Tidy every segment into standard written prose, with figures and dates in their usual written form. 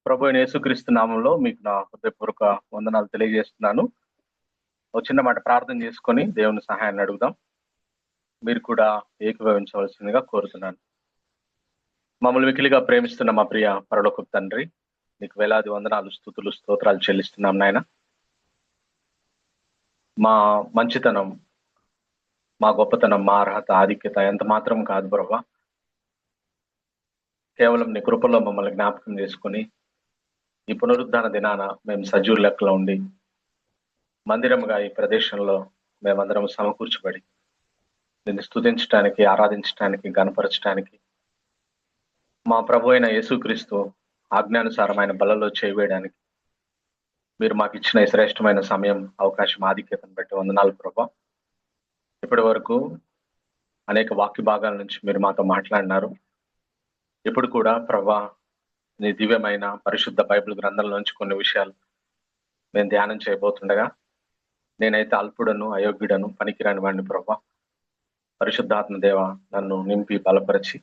ప్రభు అయిన యేసుక్రీస్తు నామంలో మీకు నా హృదయపూర్వక వందనాలు తెలియజేస్తున్నాను. ఒక చిన్న మాట ప్రార్థన చేసుకొని దేవుని సహాయాన్ని అడుగుదాం. మీరు కూడా ఏకీభవించవలసిందిగా కోరుతున్నాను. మమ్మల్ని మికిలిగా ప్రేమిస్తున్న మా ప్రియ పరలోకపు తండ్రి, నీకు వేలాది వందనాలు, స్తుతులు, స్తోత్రాలు చెల్లిస్తున్నాం నాయన. మా మంచితనం, మా గొప్పతనం, మా అర్హత, ఆధిక్యత ఎంత మాత్రం కాదు ప్రభా. కేవలం నీ కృపలో మమ్మల్ని జ్ఞాపకం చేసుకొని ఈ పునరుద్ధాన దినాన మేము సజీవ లెక్కలో ఉండి మందిరముగా ఈ ప్రదేశంలో మేమందరం సమకూర్చబడి నిన్ను స్తుతించడానికి, ఆరాధించడానికి, గణపరచడానికి మా ప్రభు అయిన యేసుక్రీస్తు ఆజ్ఞానుసారమైన బలలో చేయవేయడానికి మీరు మాకు ఇచ్చిన ఈ శ్రేష్టమైన సమయం, అవకాశం, ఆధిక్యతను బట్టి వందనాలు ప్రభా. ఇప్పటి వరకు అనేక వాక్య భాగాల నుంచి మీరు మాతో మాట్లాడినారు. ఇప్పుడు కూడా ప్రభా నీ దివ్యమైన పరిశుద్ధ బైబిల్ గ్రంథంలోంచి కొన్ని విషయాలు నేను ధ్యానం చేయబోతుండగా నేనైతే అల్పుడను, అయోగ్యుడను, పనికిరాని వాడిని ప్రభా. పరిశుద్ధాత్మ దేవ నన్ను నింపి బలపరిచి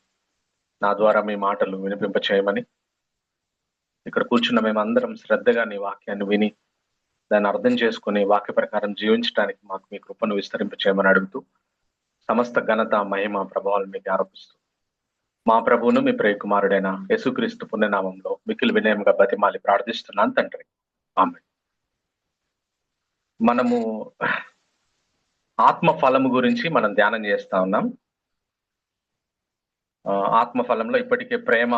నా ద్వారా మీ మాటలు వినిపింప చేయమని, ఇక్కడ కూర్చున్న మేమందరం శ్రద్ధగా నీ వాక్యాన్ని విని దాన్ని అర్థం చేసుకుని వాక్య ప్రకారం జీవించడానికి మాకు మీ కృపను విస్తరింప చేయమని అడుగుతూ సమస్త ఘనత, మహిమ, ప్రభావాలు మీకు ఆరోపిస్తూ మా ప్రభువును మీ ప్రియ కుమారుడైన యేసుక్రీస్తు పుణ్యనామంలో మిక్కిలి వినయంగా బతిమాలి ప్రార్థిస్తున్నాను తండ్రి. ఆమేన్. మనము ఆత్మ ఫలము గురించి మనం ధ్యానం చేస్తా ఉన్నాం. ఆత్మ ఫలంలో ఇప్పటికే ప్రేమ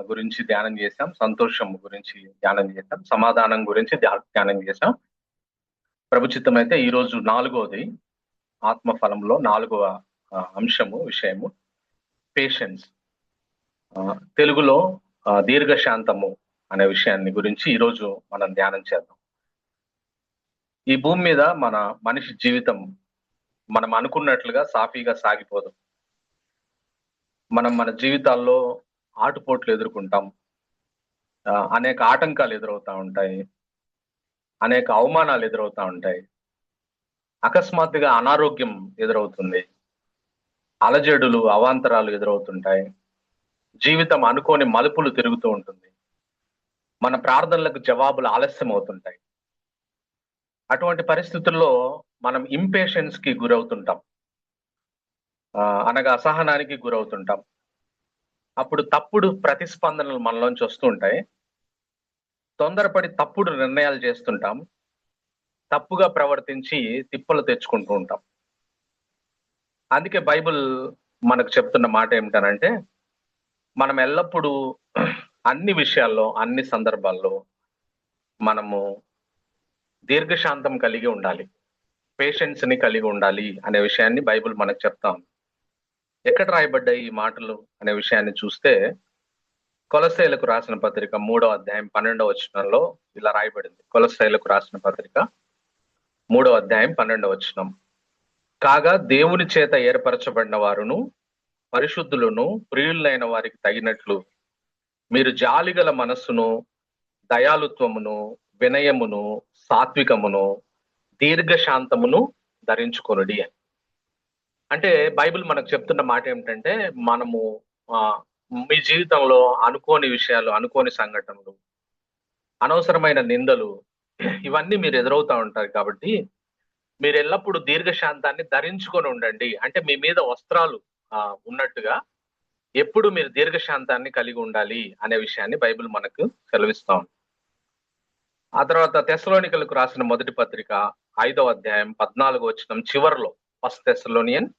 గురించి ధ్యానం చేశాం, సంతోషం గురించి ధ్యానం చేశాం, సమాధానం గురించి ధ్యానం చేశాం. ప్రభుచిత్తం అయితే ఈరోజు 4వది, ఆత్మ ఫలంలో 4వ అంశము, విషయము పేషెన్స్. తెలుగులో దీర్ఘశాంతము అనే విషయాన్ని గురించి ఈరోజు మనం ధ్యానం చేద్దాం. ఈ భూమి మీద మన మనిషి జీవితం మనం అనుకున్నట్లుగా సాఫీగా సాగిపోదు. మనం మన జీవితాల్లో ఆటుపోట్లు ఎదుర్కొంటాం, అనేక ఆటంకాలు ఎదురవుతా ఉంటాయి, అనేక అవమానాలు ఎదురవుతా ఉంటాయి, అకస్మాత్తుగా అనారోగ్యం ఎదురవుతుంది, అలజడులు, అవాంతరాలు ఎదురవుతుంటాయి, జీవితం అనుకోని మలుపులు తిరుగుతూ ఉంటుంది, మన ప్రార్థనలకు జవాబులు ఆలస్యం అవుతుంటాయి. అటువంటి పరిస్థితుల్లో మనం ఇంపేషెన్స్ కి గురవుతుంటాం, అనగా అసహనానికి గురవుతుంటాం. అప్పుడు తప్పుడు ప్రతిస్పందనలు మనలోంచి వస్తూ ఉంటాయి. తొందరపడి తప్పుడు నిర్ణయాలు చేస్తుంటాం, తప్పుగా ప్రవర్తించి తిప్పలు తెచ్చుకుంటూ ఉంటాం. అందుకే బైబిల్ మనకు చెప్తున్న మాట ఏమిటనంటే, మనం ఎల్లప్పుడూ అన్ని విషయాల్లో, అన్ని సందర్భాల్లో మనము దీర్ఘశాంతం కలిగి ఉండాలి, పేషెన్స్ ని కలిగి ఉండాలి అనే విషయాన్ని బైబిల్ మనకు చెప్తాం. ఎక్కడ రాయబడ్డాయి ఈ మాటలు అనే విషయాన్ని చూస్తే కొలస్సీయులకు రాసిన పత్రిక 3వ అధ్యాయం 12వ వచనంలో ఇలా రాయబడింది. కొలస్సీయులకు రాసిన పత్రిక 3వ అధ్యాయం 12వ వచనం. కాగా దేవుని చేత ఏర్పరచబడిన వారును పరిశుద్ధులను ప్రియులైన వారికి తగినట్లు మీరు జాలిగల మనస్సును, దయాలుత్వమును, వినయమును, సాత్వికమును, దీర్ఘశాంతమును ధరించుకొనుడి అని. అంటే బైబిల్ మనకు చెప్తున్న మాట ఏమిటంటే, మనము మీ జీవితంలో అనుకోని విషయాలు, అనుకోని సంఘటనలు, అనవసరమైన నిందలు, ఇవన్నీ మీరు ఎదురవుతా ఉంటారు. కాబట్టి మీరు ఎల్లప్పుడూ దీర్ఘశాంతాన్ని ధరించుకొని ఉండండి. అంటే మీ మీద వస్త్రాలు ఉన్నట్టుగా ఎప్పుడు మీరు దీర్ఘశాంతాన్ని కలిగి ఉండాలి అనే విషయాన్ని బైబిల్ మనకు సెలవిస్తా ఉంది. ఆ తర్వాత తెస్సలోనికలకు రాసిన మొదటి పత్రిక 5వ అధ్యాయం 14వ వచనం చివరిలో, 1 Thessalonians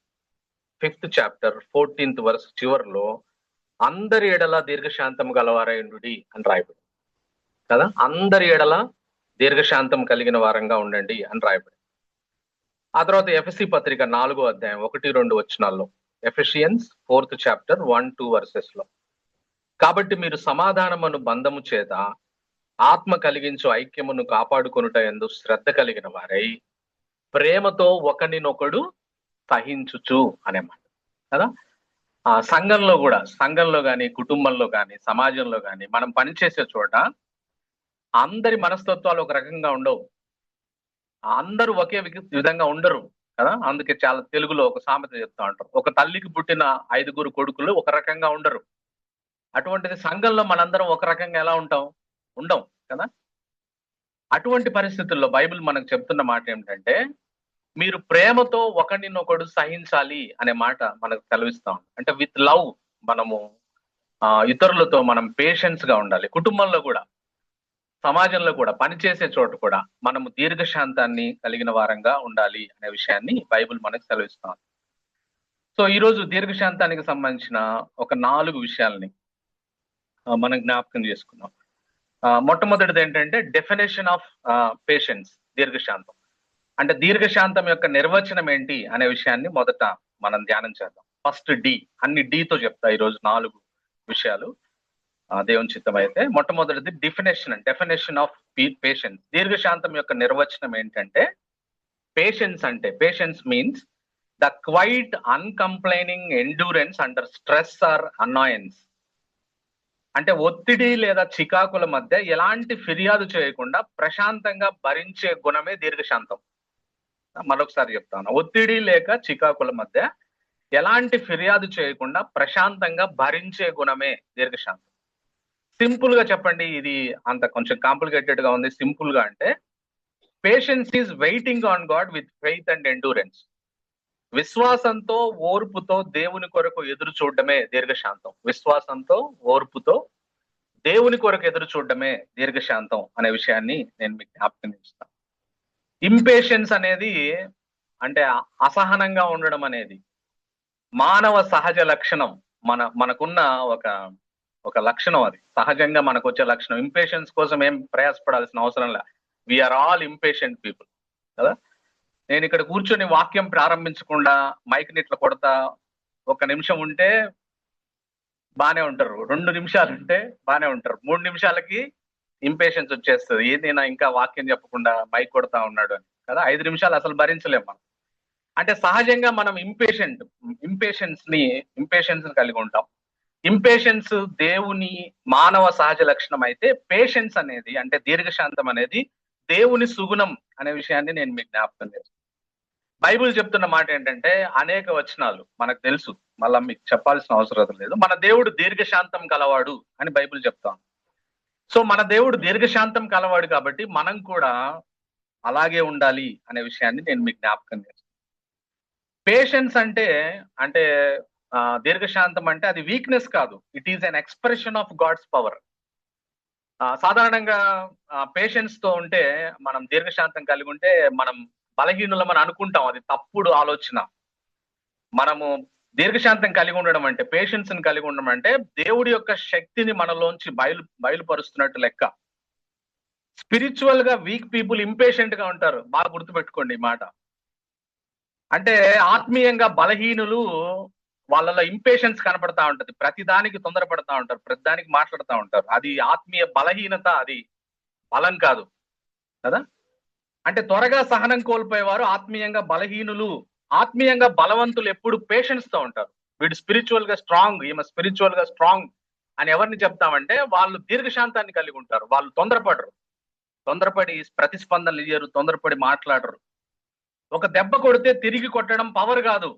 5th chapter 14th verse చివరిలో అందరి ఎడల దీర్ఘశాంతం గలవారై ఉండుడి అని రాయబడి కదా. అందరి ఎడల దీర్ఘశాంతం కలిగిన వారంగా ఉండండి అని రాయబడి. ఆ తర్వాత ఎఫెసీ పత్రిక 4వ అధ్యాయం 1-2 వచనాల్లో, ఎఫెసియన్స్ 4th chapter 1-2 verses లో, కాబట్టి మీరు సమాధానమును బంధము చేత ఆత్మ కలిగించు ఐక్యమును కాపాడుకొనుట యందు శ్రద్ధ కలిగిన వారై ప్రేమతో ఒకరినొకడు సహించుచు అనే మాట కదా. సంఘంలో కానీ, కుటుంబంలో కానీ, సమాజంలో కానీ, మనం పనిచేసే చోట అందరి మనస్తత్వాలు ఒక రకంగా ఉండవు, అందరూ ఒకే విధంగా ఉండరు కదా. అందుకే చాలా తెలుగులో ఒక సామెత చెప్తా ఉంటారు, ఒక తల్లికి పుట్టిన 5 కొడుకులు ఒక రకంగా ఉండరు. అటువంటిది సంఘంలో మనందరం ఒక రకంగా ఎలా ఉంటాం? ఉండం కదా. అటువంటి పరిస్థితుల్లో బైబిల్ మనకు చెప్తున్న మాట ఏమిటంటే, మీరు ప్రేమతో ఒకడినొకడు సహించాలి అనే మాట మనకు సెలవిస్తాం. అంటే విత్ లవ్ మనము ఇతరులతో మనం పేషెన్స్ గా ఉండాలి. కుటుంబంలో కూడా, సమాజంలో కూడా, పనిచేసే చోట కూడా మనము దీర్ఘశాంతాన్ని కలిగిన వారంగా ఉండాలి అనే విషయాన్ని బైబిల్ మనకు సెలవిస్తాం. సో ఈ రోజు దీర్ఘశాంతానికి సంబంధించిన ఒక 4 విషయాల్ని మనం జ్ఞాపకం చేసుకున్నాం. మొట్టమొదటిది ఏంటంటే డెఫినేషన్ ఆఫ్ పేషెన్స్, దీర్ఘశాంతం. అంటే దీర్ఘశాంతం యొక్క నిర్వచనం ఏంటి అనే విషయాన్ని మొదట మనం ధ్యానం చేద్దాం. ఫస్ట్ డి, అన్ని డితో చెప్తా ఈరోజు 4 విషయాలు దేవుని చిత్తం అయితే. మొట్టమొదటిది డెఫినేషన్ ఆఫ్ పేషెన్స్. దీర్ఘశాంతం యొక్క నిర్వచనం ఏంటంటే, patience means the quiet uncomplaining endurance under stress or annoyance. అంటే ఒత్తిడి లేదా చికాకుల మధ్య ఎలాంటి ఫిర్యాదు చేయకుండా ప్రశాంతంగా భరించే గుణమే దీర్ఘశాంతం. మరొకసారి చెప్తాను, ఒత్తిడి లేక చికాకుల మధ్య ఎలాంటి ఫిర్యాదు చేయకుండా ప్రశాంతంగా భరించే గుణమే దీర్ఘశాంతం. సింపుల్ గా చెప్పండి, ఇది అంత కొంచెం కాంప్లికేటెడ్ గా ఉంది. సింపుల్ గా అంటే, patience is waiting on God with faith and endurance. విశ్వాసంతో ఓర్పుతో దేవుని కొరకు ఎదురు చూడడమే దీర్ఘశాంతం. విశ్వాసంతో ఓర్పుతో దేవుని కొరకు ఎదురు చూడడమే దీర్ఘశాంతం అనే విషయాన్ని నేను మీకు జ్ఞాపకం చేస్తాను. ఇంపేషెన్స్ అనేది అంటే అసహనంగా ఉండడం అనేది మానవ సహజ లక్షణం. మనకున్న ఒక లక్షణం, అది సహజంగా మనకు వచ్చే లక్షణం. ఇంపేషెన్స్ కోసం ఏం ప్రయాసపడాల్సిన అవసరం లే. వీఆర్ ఆల్ ఇంపేషెంట్ పీపుల్ కదా. నేను ఇక్కడ కూర్చొని వాక్యం ప్రారంభించకుండా మైక్ ఇట్లా కొడతా 1 నిమిషం ఉంటే బానే ఉంటారు, 2 నిమిషాలు ఉంటే బానే ఉంటారు, 3 నిమిషాలకి ఇంపేషెన్స్ వచ్చేస్తుంది. ఏది నేను ఇంకా వాక్యం చెప్పకుండా మైక్ కొడతా ఉన్నాడు అని కదా. 5 నిమిషాలు అసలు భరించలేం మనం. అంటే సహజంగా మనం ఇంపేషెన్స్ కలిగి ఉంటాం. ఇంపేషెన్స్ దేవుని మానవ సహజ లక్షణం అయితే, పేషెన్స్ అనేది అంటే దీర్ఘశాంతం అనేది దేవుని సుగుణం అనే విషయాన్ని నేను మీకు జ్ఞాపకం చేస్తాను. బైబిల్ చెప్తున్న మాట ఏంటంటే, అనేక వచనాలు మనకు తెలుసు, మళ్ళా మీకు చెప్పాల్సిన అవసరం లేదు. మన దేవుడు దీర్ఘశాంతం కలవాడు అని బైబిల్ చెప్తాం. సో మన దేవుడు దీర్ఘశాంతం కలవాడు కాబట్టి మనం కూడా అలాగే ఉండాలి అనే విషయాన్ని నేను మీకు జ్ఞాపకం చేస్తాను. పేషెన్స్ అంటే దీర్ఘశాంతం అంటే అది వీక్నెస్ కాదు, it is an expression of God's power. సాధారణంగా పేషెన్స్ తో ఉంటే, మనం దీర్ఘశాంతం కలిగి ఉంటే మనం బలహీనులమని అనుకుంటాం. అది తప్పుడు ఆలోచన. మనము దీర్ఘశాంతం కలిగి ఉండడం అంటే, పేషెన్స్ ని కలిగి ఉండడం అంటే దేవుడి యొక్క శక్తిని మనలోంచి బయలుపరుస్తున్నట్టు లెక్క. స్పిరిచువల్ గా వీక్ పీపుల్ ఇంపేషెంట్ గా ఉంటారు. బాగా గుర్తుపెట్టుకోండి ఈ మాట. అంటే ఆత్మీయంగా బలహీనులు, వాళ్ళలో ఇంపేషెన్స్ కనపడతా ఉంటది. ప్రతిదానికి తొందరపడతా ఉంటారు, ప్రతిదానికి మాట్లాడుతూ ఉంటారు. అది ఆత్మీయ బలహీనత, అది బలం కాదు కదా. అంటే త్వరగా సహనం కోల్పోయేవారు ఆత్మీయంగా బలహీనులు. ఆత్మీయంగా బలవంతులు ఎప్పుడు పేషెన్స్ తో ఉంటారు. వీడు స్పిరిచువల్ గా స్ట్రాంగ్, ఈమె స్పిరిచువల్ గా స్ట్రాంగ్ అని ఎవరిని చెప్తామంటే, వాళ్ళు దీర్ఘశాంతాన్ని కలిగి ఉంటారు. వాళ్ళు తొందరపడి ప్రతిస్పందనలు ఇయ్యరు, తొందరపడి మాట్లాడరు. ఒక దెబ్బ కొడితే తిరిగి కొట్టడం పవర్ కాదు,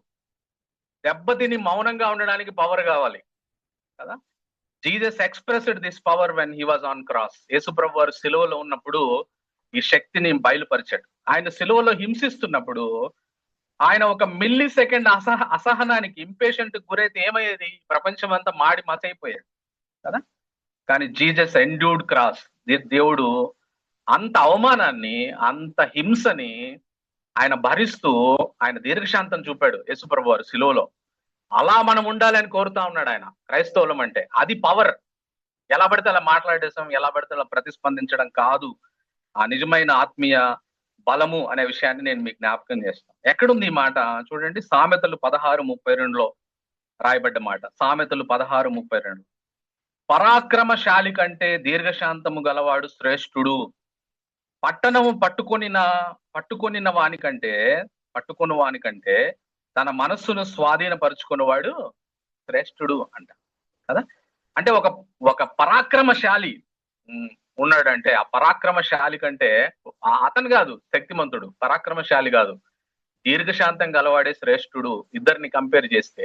దెబ్బతిని మౌనంగా ఉండడానికి పవర్ కావాలి కదా. Jesus expressed this power when he was on cross. యేసుప్రభు వారు సిలువలో ఉన్నప్పుడు ఈ శక్తిని బయలుపరిచాడు. ఆయన సిలువలో హింసిస్తున్నప్పుడు ఆయన 1 మిల్లీ సెకండ్ అసహనానికి, ఇంపేషెంట్ గురైతే ఏమయ్యేది? ప్రపంచం అంతా మాడి మసైపోయేది కదా. కానీ జీసస్ ఎండ్యూర్డ్ క్రాస్. దేవుడు అంత అవమానాన్ని, అంత హింసని ఆయన భరిస్తూ ఆయన దీర్ఘశాంతం చూపాడు యేసుప్రభు వారు సిలువలో. అలా మనం ఉండాలని కోరుతా ఉన్నాడు ఆయన. క్రైస్తవులం అంటే అది పవర్. ఎలా పడితే అలా మాట్లాడేసాం, ఎలా పడితే అలా ప్రతిస్పందించడం కాదు. ఆ నిజమైన ఆత్మీయ బలము అనే విషయాన్ని నేను మీకు జ్ఞాపకం చేస్తాను. ఎక్కడుంది ఈ మాట చూడండి, సామెతలు 16:32లో రాయబడ్డ మాట. సామెతలు 16:32, పరాక్రమశాలి కంటే దీర్ఘశాంతము గలవాడు శ్రేష్ఠుడు. పట్టణము పట్టుకొనిన వానికంటే తన మనస్సును స్వాధీనపరుచుకున్నవాడు శ్రేష్ఠుడు అంట కదా. అంటే ఒక పరాక్రమశాలి ఉన్నాడంటే, ఆ పరాక్రమశాలి కంటే అతను కాదు శక్తిమంతుడు, పరాక్రమశాలి కాదు, దీర్ఘశాంతం గలవాడే శ్రేష్ఠుడు, ఇద్దరిని కంపేర్ చేస్తే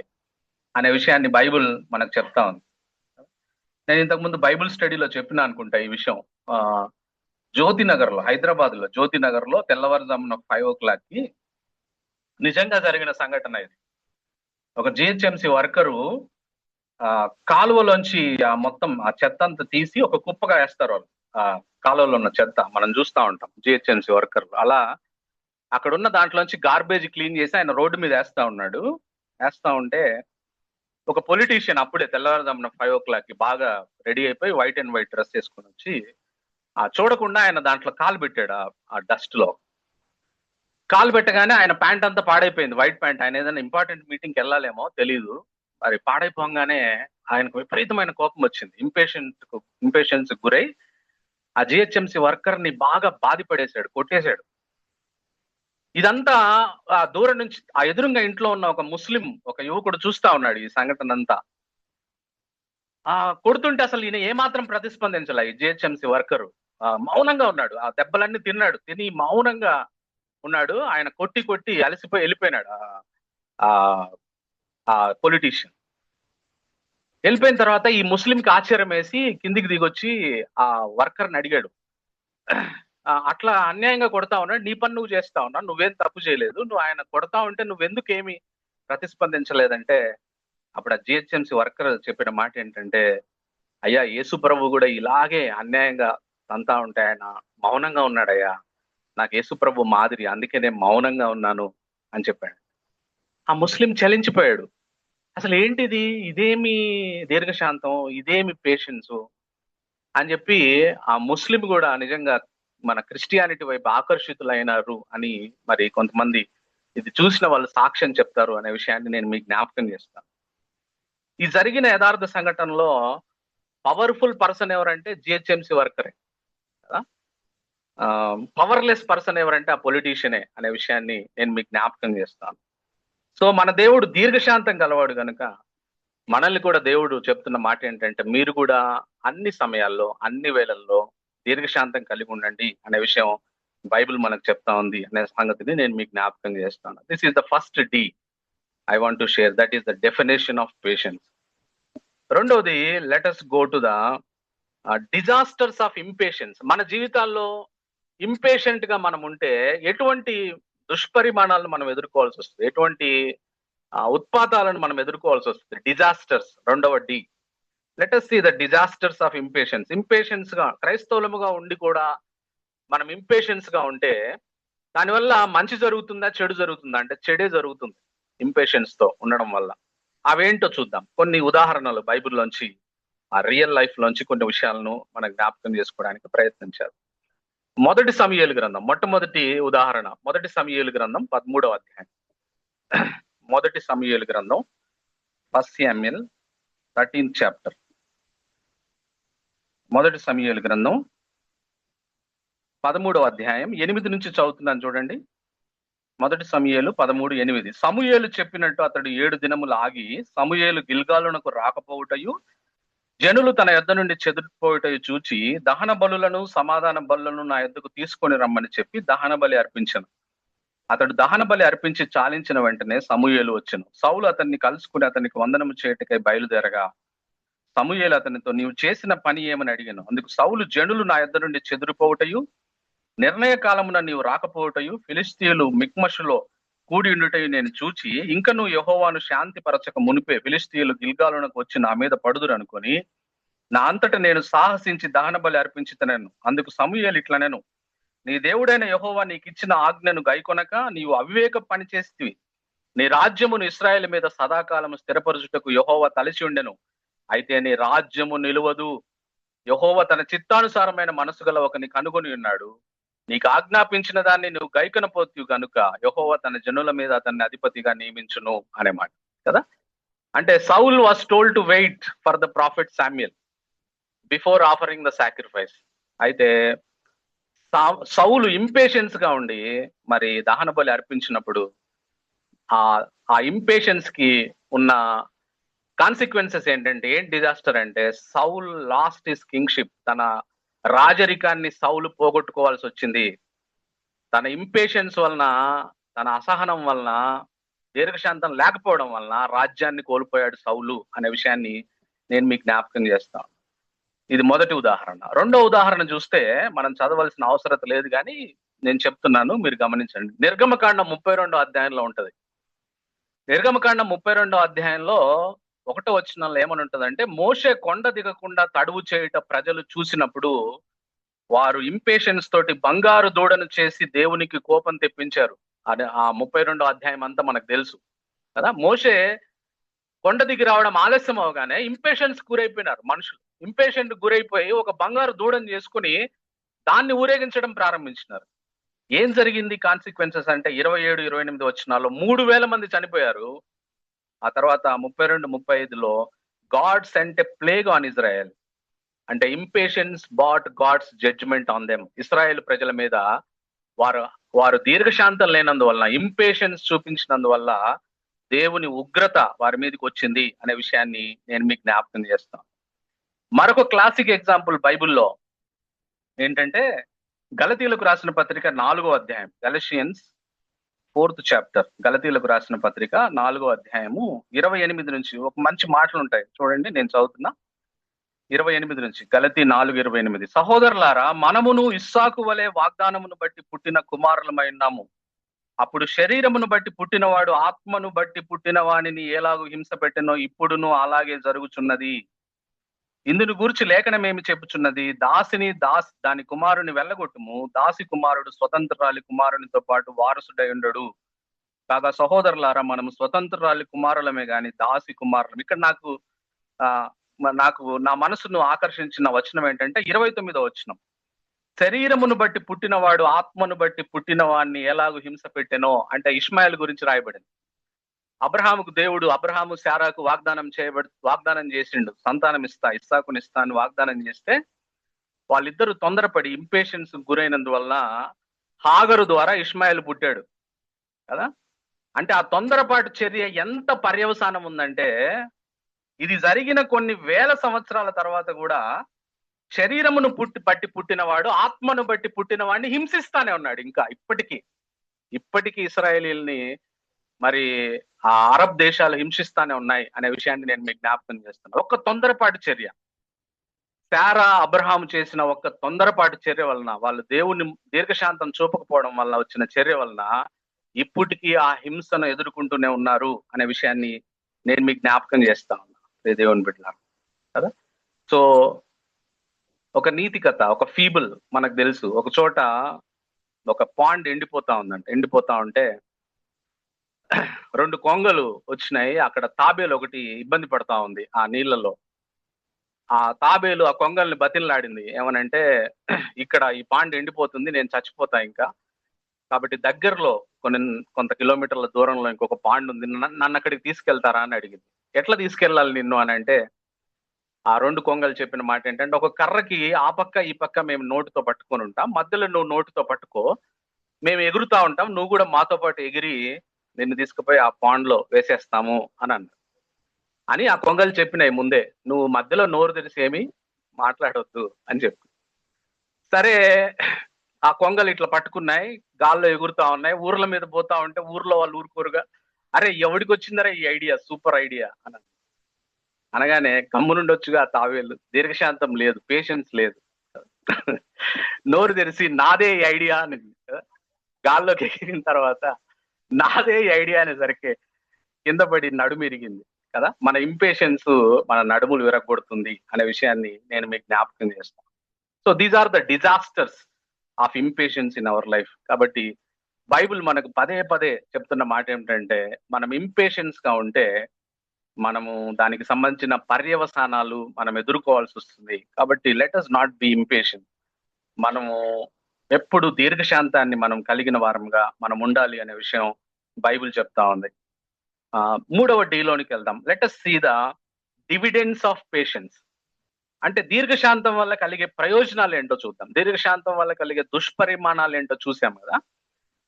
అనే విషయాన్ని బైబిల్ మనకు చెప్తా ఉంది. నేను ఇంతకుముందు బైబిల్ స్టడీలో చెప్పినా అనుకుంటా ఈ విషయం. జ్యోతి నగర్ లో, హైదరాబాద్ లో జ్యోతి నగర్ లో తెల్లవారుజామున 5 o'clock కి నిజంగా జరిగిన సంఘటన ఇది. ఒక జిహెచ్ఎంసి వర్కరు కాలువలోంచి మొత్తం ఆ చెత్త అంతా తీసి ఒక కుప్పగా వేస్తారు వాళ్ళు. ఆ కాలువలో ఉన్న చెత్త మనం చూస్తా ఉంటాం జిహెచ్ఎంసి వర్కర్లు. అలా అక్కడ ఉన్న దాంట్లోంచి గార్బేజ్ క్లీన్ చేసి ఆయన రోడ్డు మీద వేస్తా ఉంటే ఒక పొలిటీషియన్ అప్పుడే తెల్లవారుజామున 5 o'clock కి బాగా రెడీ అయిపోయి వైట్ అండ్ వైట్ డ్రెస్ వేసుకొని వచ్చి చూడకుండా ఆయన దాంట్లో కాలు పెట్టాడు. ఆ డస్ట్ లో కాలు పెట్టగానే ఆయన ప్యాంట్ అంతా పాడైపోయింది, వైట్ ప్యాంట్. ఆయన ఏదైనా ఇంపార్టెంట్ మీటింగ్కి వెళ్ళాలేమో తెలియదు, మరి పాడైపోగానే ఆయనకు విపరీతమైన కోపం వచ్చింది. ఇంపేషెన్స్ గురై ఆ జిహెచ్ఎంసి వర్కర్ ని బాగా బాధపడేశాడు, కొట్టేశాడు. ఇదంతా ఆ దూరం నుంచి ఆ ఎదురుగా ఇంట్లో ఉన్న ఒక యువకుడు చూస్తా ఉన్నాడు ఈ సంఘటన అంతా. కొడుతుంటే అసలు ఈయన ఏమాత్రం ప్రతిస్పందించాల. ఈ జిహెచ్ఎంసి వర్కరు మౌనంగా ఉన్నాడు. ఆ దెబ్బలన్నీ తిని మౌనంగా ఉన్నాడు. ఆయన కొట్టి అలసిపోయి వెళ్ళిపోయినాడు ఆ పొలిటీషియన్. వెళ్ళిపోయిన తర్వాత ఈ ముస్లింకి ఆశ్చర్యం వేసి కిందికి దిగొచ్చి ఆ వర్కర్ని అడిగాడు, అట్లా అన్యాయంగా కొడతా ఉన్నాడు, నీ పని నువ్వు చేస్తా ఉన్నా, నువ్వేం తప్పు చేయలేదు, నువ్వు ఆయన కొడతా ఉంటే నువ్వెందుకేమి ప్రతిస్పందించలేదంటే అప్పుడు ఆ జిహెచ్ఎంసి వర్కర్ చెప్పిన మాట ఏంటంటే, అయ్యా యేసు ప్రభు కూడా ఇలాగే అన్యాయంగా తంతా ఉంటే ఆయన మౌనంగా ఉన్నాడయ్యా, నాకు యేసు ప్రభు మాదిరి, అందుకే నేను మౌనంగా ఉన్నాను అని చెప్పాడు. ఆ ముస్లిం చలించిపోయాడు. అసలు ఏంటిది, ఇదేమి దీర్ఘశాంతం, ఇదేమి పేషెన్స్ అని చెప్పి ఆ ముస్లిం కూడా నిజంగా మన క్రిస్టియానిటీ వైపు ఆకర్షితులైనారు అని మరి కొంతమంది ఇది చూసిన వాళ్ళు సాక్ష్యం చెప్తారు అనే విషయాన్ని నేను మీకు జ్ఞాపకం చేస్తాను. ఈ జరిగిన యథార్థ సంఘటనలో పవర్ఫుల్ పర్సన్ ఎవరంటే జిహెచ్ఎంసి వర్కరే కదా, పవర్లెస్ పర్సన్ ఎవరంటే ఆ పొలిటీషియనే అనే విషయాన్ని నేను మీకు జ్ఞాపకం చేస్తాను. సో మన దేవుడు దీర్ఘశాంతం గలవాడు కనుక మనల్ని కూడా దేవుడు చెప్తున్న మాట ఏంటంటే, మీరు కూడా అన్ని సమయాల్లో అన్ని వేళల్లో దీర్ఘశాంతం కలిగి ఉండండి అనే విషయం బైబిల్ మనకు చెప్తా ఉంది అనే సంగతిని నేను మీకు జ్ఞాపకం చేస్తాను. This is the first D I want to share, that is the definition of patience. రెండవది, let us go to the disasters of impatience. మన జీవితాల్లో ఇంపేషెంట్ గా మనం ఉంటే ఎటువంటి దుష్పరిమాణాలను మనం ఎదుర్కోవాల్సి వస్తుంది, ఎటువంటి ఉత్పాతాలను మనం ఎదుర్కోవాల్సి వస్తుంది. డిజాస్టర్స్ రెండవ D. Let us see the disasters of impatience. Impatience గా క్రైస్తవులముగా ఉండి కూడా మనం ఇంపేషెన్స్ గా ఉంటే దానివల్ల మంచి జరుగుతుందా చెడు జరుగుతుందా అంటే చెడే జరుగుతుంది ఇంపేషెన్స్ తో ఉండడం వల్ల. అవేంటో చూద్దాం. కొన్ని ఉదాహరణలు బైబిల్లోంచి, ఆ రియల్ లైఫ్ లోంచి కొన్ని విషయాలను మనం జ్ఞాపకం చేసుకోవడానికి ప్రయత్నించారు. మొదటి సమూయేలు గ్రంథం, మొట్టమొదటి ఉదాహరణ మొదటి సమూయేలు గ్రంథం 13వ అధ్యాయం. మొదటి సమూయేలు గ్రంథం, 1 Samuel 13th chapter. మొదటి సమూయేలు గ్రంథం 13వ అధ్యాయం 8 నుంచి చదువుతున్నాను చూడండి. మొదటి సమూయేలు 13:8. సమూయేలు చెప్పినట్టు అతడు 7 దినములు ఆగి సమూయేలు గిల్గాలునకు రాకపోవుటయు జనులు తన యొద్ద నుండి చెదిరిపోవుటయు చూచి దహన బలులను సమాధాన బలులను నా యొద్దకు తీసుకొని రమ్మని చెప్పి దహన బలి అర్పించను. అతడు దహన బలి అర్పించి చాలించిన వెంటనే సమూయేలు వచ్చెను. సౌలు అతన్ని కలుసుకుని అతనికి వందనము చేయటకై బయలుదేరగా సమూయేలు అతనితో, నీవు చేసిన పని ఏమని అడిగాను. అందుకు సౌలు, జనులు నా యొద్ద నుండి చెదిరిపోవుటయు నిర్ణయ కాలమున నీవు రాకపోవుటయు ఫిలిస్తీయులు మిక్మషులో కూడి ఉండుటయు నేను చూచి ఇంకను యెహోవాను శాంతి పరచక మునిపే ఫిలిస్తీయులు గిల్గాలునకు వచ్చి నా మీద పడుదురు అనుకొని నా అంతట నేను సాహసించి దహన బలి అర్పించుతనను. అందుకు సమూయేలు ఇట్లనెను, నీ దేవుడైన యెహోవా నీకు ఇచ్చిన ఆజ్ఞను గైకొనక నీవు అవివేక పని చేస్తివి. నీ రాజ్యమును ఇశ్రాయేలు మీద సదాకాలము స్థిరపరచుటకు యెహోవా తలచి ఉండెను. అయితే నీ రాజ్యము నిలువదు. యెహోవా తన చిత్తానుసారమైన మనసు గల ఒకని కనుగొని ఉన్నాడు. నీకు ఆజ్ఞాపించిన దాన్ని నువ్వు గైకొనపోతు గనుక యెహోవా తన జనుల మీద అతన్ని అధిపతిగా నియమించును అనే మాట కదా. అంటే Saul was told to wait for the prophet Samuel before offering the sacrifice. అయితే సౌలు ఇంపేషెన్స్ గా ఉండి మరి దహన బలి అర్పించినప్పుడు ఆ ఇంపేషెన్స్ కి ఉన్న కాన్సిక్వెన్సెస్ ఏంటంటే, ఏం డిజాస్టర్ అంటే, సౌల్ లాస్ట్ హిస్ కింగ్షిప్. తన రాజరికాన్ని సౌలు పోగొట్టుకోవాల్సి వచ్చింది. తన ఇంపేషెన్స్ వలన, తన అసహనం వలన, దీర్ఘశాంతం లేకపోవడం వలన రాజ్యాన్ని కోల్పోయాడు సౌలు అనే విషయాన్ని నేను మీకు జ్ఞాపకం చేస్తాను. ఇది మొదటి ఉదాహరణ. రెండో ఉదాహరణ చూస్తే మనం చదవాల్సిన అవసరం లేదు, కానీ నేను చెప్తున్నాను, మీరు గమనించండి. నిర్గమకాండం 32 అధ్యాయంలో ఉంటది. నిర్గమకాండం 32 అధ్యాయంలో 1వ వచనంలో ఏమని ఉంటదంటే, మోషే కొండ దిగకుండా తడువు చేయుట ప్రజలు చూసినప్పుడు వారు ఇంపేషెన్స్ తోటి బంగారు దూడను చేసి దేవునికి కోపం తెప్పించారు. అది ఆ 32 అధ్యాయం అంతా మనకు తెలుసు కదా. మోషే కొండ దిగి రావడం ఆలస్యం అవగానే ఇంపేషెన్స్ గురైపోయినారు మనుషులు. ఇంపేషెంట్ గురైపోయి ఒక బంగారు దూడను చేసుకుని దాన్ని ఊరేగించడం ప్రారంభించినారు. ఏం జరిగింది కాన్సిక్వెన్సెస్ అంటే 27, 28 వచనాల్లో 3,000 మంది చనిపోయారు. ఆ తర్వాత 32, 35లో God sent a plague on Israel. అంటే impatience brought God's judgement on them. Israel ప్రజల మీద వారు దీర్ఘశాంతం లేనందువల్ల, ఇంపేషెన్స్ చూపించినందువల్ల దేవుని ఉగ్రత వారి మీదకి వచ్చింది అనే విషయాన్ని నేను మీకు జ్ఞాపకం చేస్తాను. మరొక క్లాసిక్ ఎగ్జాంపుల్ బైబిల్లో ఏంటంటే, గలతీయులకు రాసిన పత్రిక 4వ అధ్యాయం, గలషియన్స్ 4th చాప్టర్, గలతీయులకు రాసిన పత్రిక 4వ అధ్యాయము 28 నుంచి ఒక మంచి మాటలు ఉంటాయి చూడండి. నేను చదువుతున్నా 28 నుంచి. గలతీ 4:28. సహోదరులారా, మనమును ఇస్సాకు వలె వాగ్దానమును బట్టి పుట్టిన కుమారులమై ఉన్నాము. అప్పుడు శరీరమును బట్టి పుట్టినవాడు ఆత్మను బట్టి పుట్టిన వానిని ఎలాగూ హింస పెట్టెనో ఇప్పుడును అలాగే జరుగుచున్నది. ఇందును గూర్చి లేఖనమేమి చెప్పుచున్నది? దాని కుమారుని వెళ్ళగొట్టుము, దాసి కుమారుడు స్వతంత్రాలి కుమారునితో పాటు వారసుడై ఉండడు. కాగా సహోదరులారా, మనం స్వతంత్రాలి కుమారులమే గాని దాసి కుమారులం. ఇక్కడ నాకు నా మనసును ఆకర్షించిన వచనం ఏంటంటే 29వ వచనం. శరీరమును బట్టి పుట్టినవాడు ఆత్మను బట్టి పుట్టిన వాడిని ఎలాగూ హింస పెట్టెనో, అంటే ఇష్మాయేల్ గురించి రాయబడింది. అబ్రహాము శారాకు వాగ్దానం చేసిండు, సంతానం ఇస్తా, ఇస్సాకుని ఇస్తా అని వాగ్దానం చేస్తే వాళ్ళిద్దరూ తొందరపడి ఇంపేషెన్స్ గురైనందువల్ల హాగరు ద్వారా ఇష్మాయేల్ పుట్టాడు కదా. అంటే ఆ తొందరపాటు చర్య ఎంత పర్యవసానం ఉందంటే, ఇది జరిగిన కొన్ని వేల సంవత్సరాల తర్వాత కూడా శరీరమును బట్టి పుట్టినవాడు ఆత్మను బట్టి పుట్టిన వాడిని హింసిస్తానే ఉన్నాడు. ఇంకా ఇప్పటికీ ఇశ్రాయేలీల్ని మరి ఆ అరబ్ దేశాలు హింసిస్తానే ఉన్నాయి అనే విషయాన్ని నేను మీకు జ్ఞాపకం చేస్తున్నాను. ఒక తొందరపాటు చర్య, శారా అబ్రహాము చేసిన ఒక తొందరపాటు చర్య వలన, వాళ్ళు దేవుని దీర్ఘశాంతం చూపకపోవడం వల్ల వచ్చిన చర్య వలన ఇప్పటికీ ఆ హింసను ఎదుర్కొంటూనే ఉన్నారు అనే విషయాన్ని నేను మీకు జ్ఞాపకం చేస్తా ఉన్నా దేవుని బిడ్డలారా కదా. సో ఒక నీతి కథ, ఒక ఫీబుల్ మనకు తెలుసు. ఒక చోట ఒక పాండ్ ఎండిపోతా ఉంటే 2 కొంగలు వచ్చినాయి. అక్కడ తాబేలు ఒకటి ఇబ్బంది పడతా ఉంది ఆ నీళ్లలో. ఆ తాబేలు ఆ కొంగల్ని బతిలాడింది. ఏమనంటే, ఇక్కడ ఈ పాండ్ ఎండిపోతుంది, నేను చచ్చిపోతా ఇంకా, కాబట్టి దగ్గరలో కొంత కిలోమీటర్ల దూరంలో ఇంకొక పాండ్ ఉంది, నన్ను అక్కడికి తీసుకెళ్తారా అని అడిగింది. ఎట్లా తీసుకెళ్ళాలి నిన్ను అని అంటే, ఆ 2 కొంగలు చెప్పిన మాట ఏంటంటే, ఒక కర్రకి ఆ పక్క ఈ పక్క మేము నోటితో పట్టుకొని ఉంటాం, మధ్యలో నువ్వు నోటితో పట్టుకో, మేము ఎగురుతా ఉంటాం, నువ్వు కూడా మాతో పాటు ఎగిరి నిన్ను తీసుకుపోయి ఆ పాండ్ లో వేసేస్తాము అని అన్నారు. అని ఆ కొంగలు చెప్పినాయి ముందే, నువ్వు మధ్యలో నోరు తెరిచి ఏమి మాట్లాడొద్దు అని చెప్పి. సరే, ఆ కొంగలు ఇట్లా పట్టుకున్నాయి, గాల్లో ఎగురుతా ఉన్నాయి, ఊర్ల మీద పోతా ఉంటే ఊర్లో వాళ్ళు ఊరుకోరుగా, అరే ఎవడికి వచ్చిందరే ఈ ఐడియా, సూపర్ ఐడియా అని అనగానే గమ్మునుండొచ్చుగా తావేలు. దీర్ఘశాంతం లేదు, పేషెన్స్ లేదు. నోరు తెరిచి నాదే ఈ ఐడియా అని గాల్లోకి ఎగిరిన తర్వాత నాదే ఈ ఐడియా అనేసరికి కింద పడి నడుము ఇరిగింది కదా. మన ఇంపేషెన్స్ మన నడుములు విరగొడుతుంది అనే విషయాన్ని నేను మీకు జ్ఞాపకం చేస్తాను. So these are the disasters of impatience in our life. కాబట్టి బైబిల్ మనకు పదే పదే చెప్తున్న మాట ఏమిటంటే, మనం ఇంపేషెన్స్ గా ఉంటే మనము దానికి సంబంధించిన పర్యవసానాలు మనం ఎదుర్కోవాల్సి వస్తుంది. కాబట్టి let us not be impatient. మనము ఎప్పుడు దీర్ఘశాంతాన్ని మనం కలిగిన వారంగా మనం ఉండాలి అనే విషయం బైబిల్ చెప్తా ఉంది. 3వ డీలోనికి వెళ్దాం. Let us see the dividends of patience. అంటే దీర్ఘశాంతం వల్ల కలిగే ప్రయోజనాలు ఏంటో చూద్దాం. దీర్ఘశాంతం వల్ల కలిగే దుష్పరిమాణాలు ఏంటో చూసాం కదా.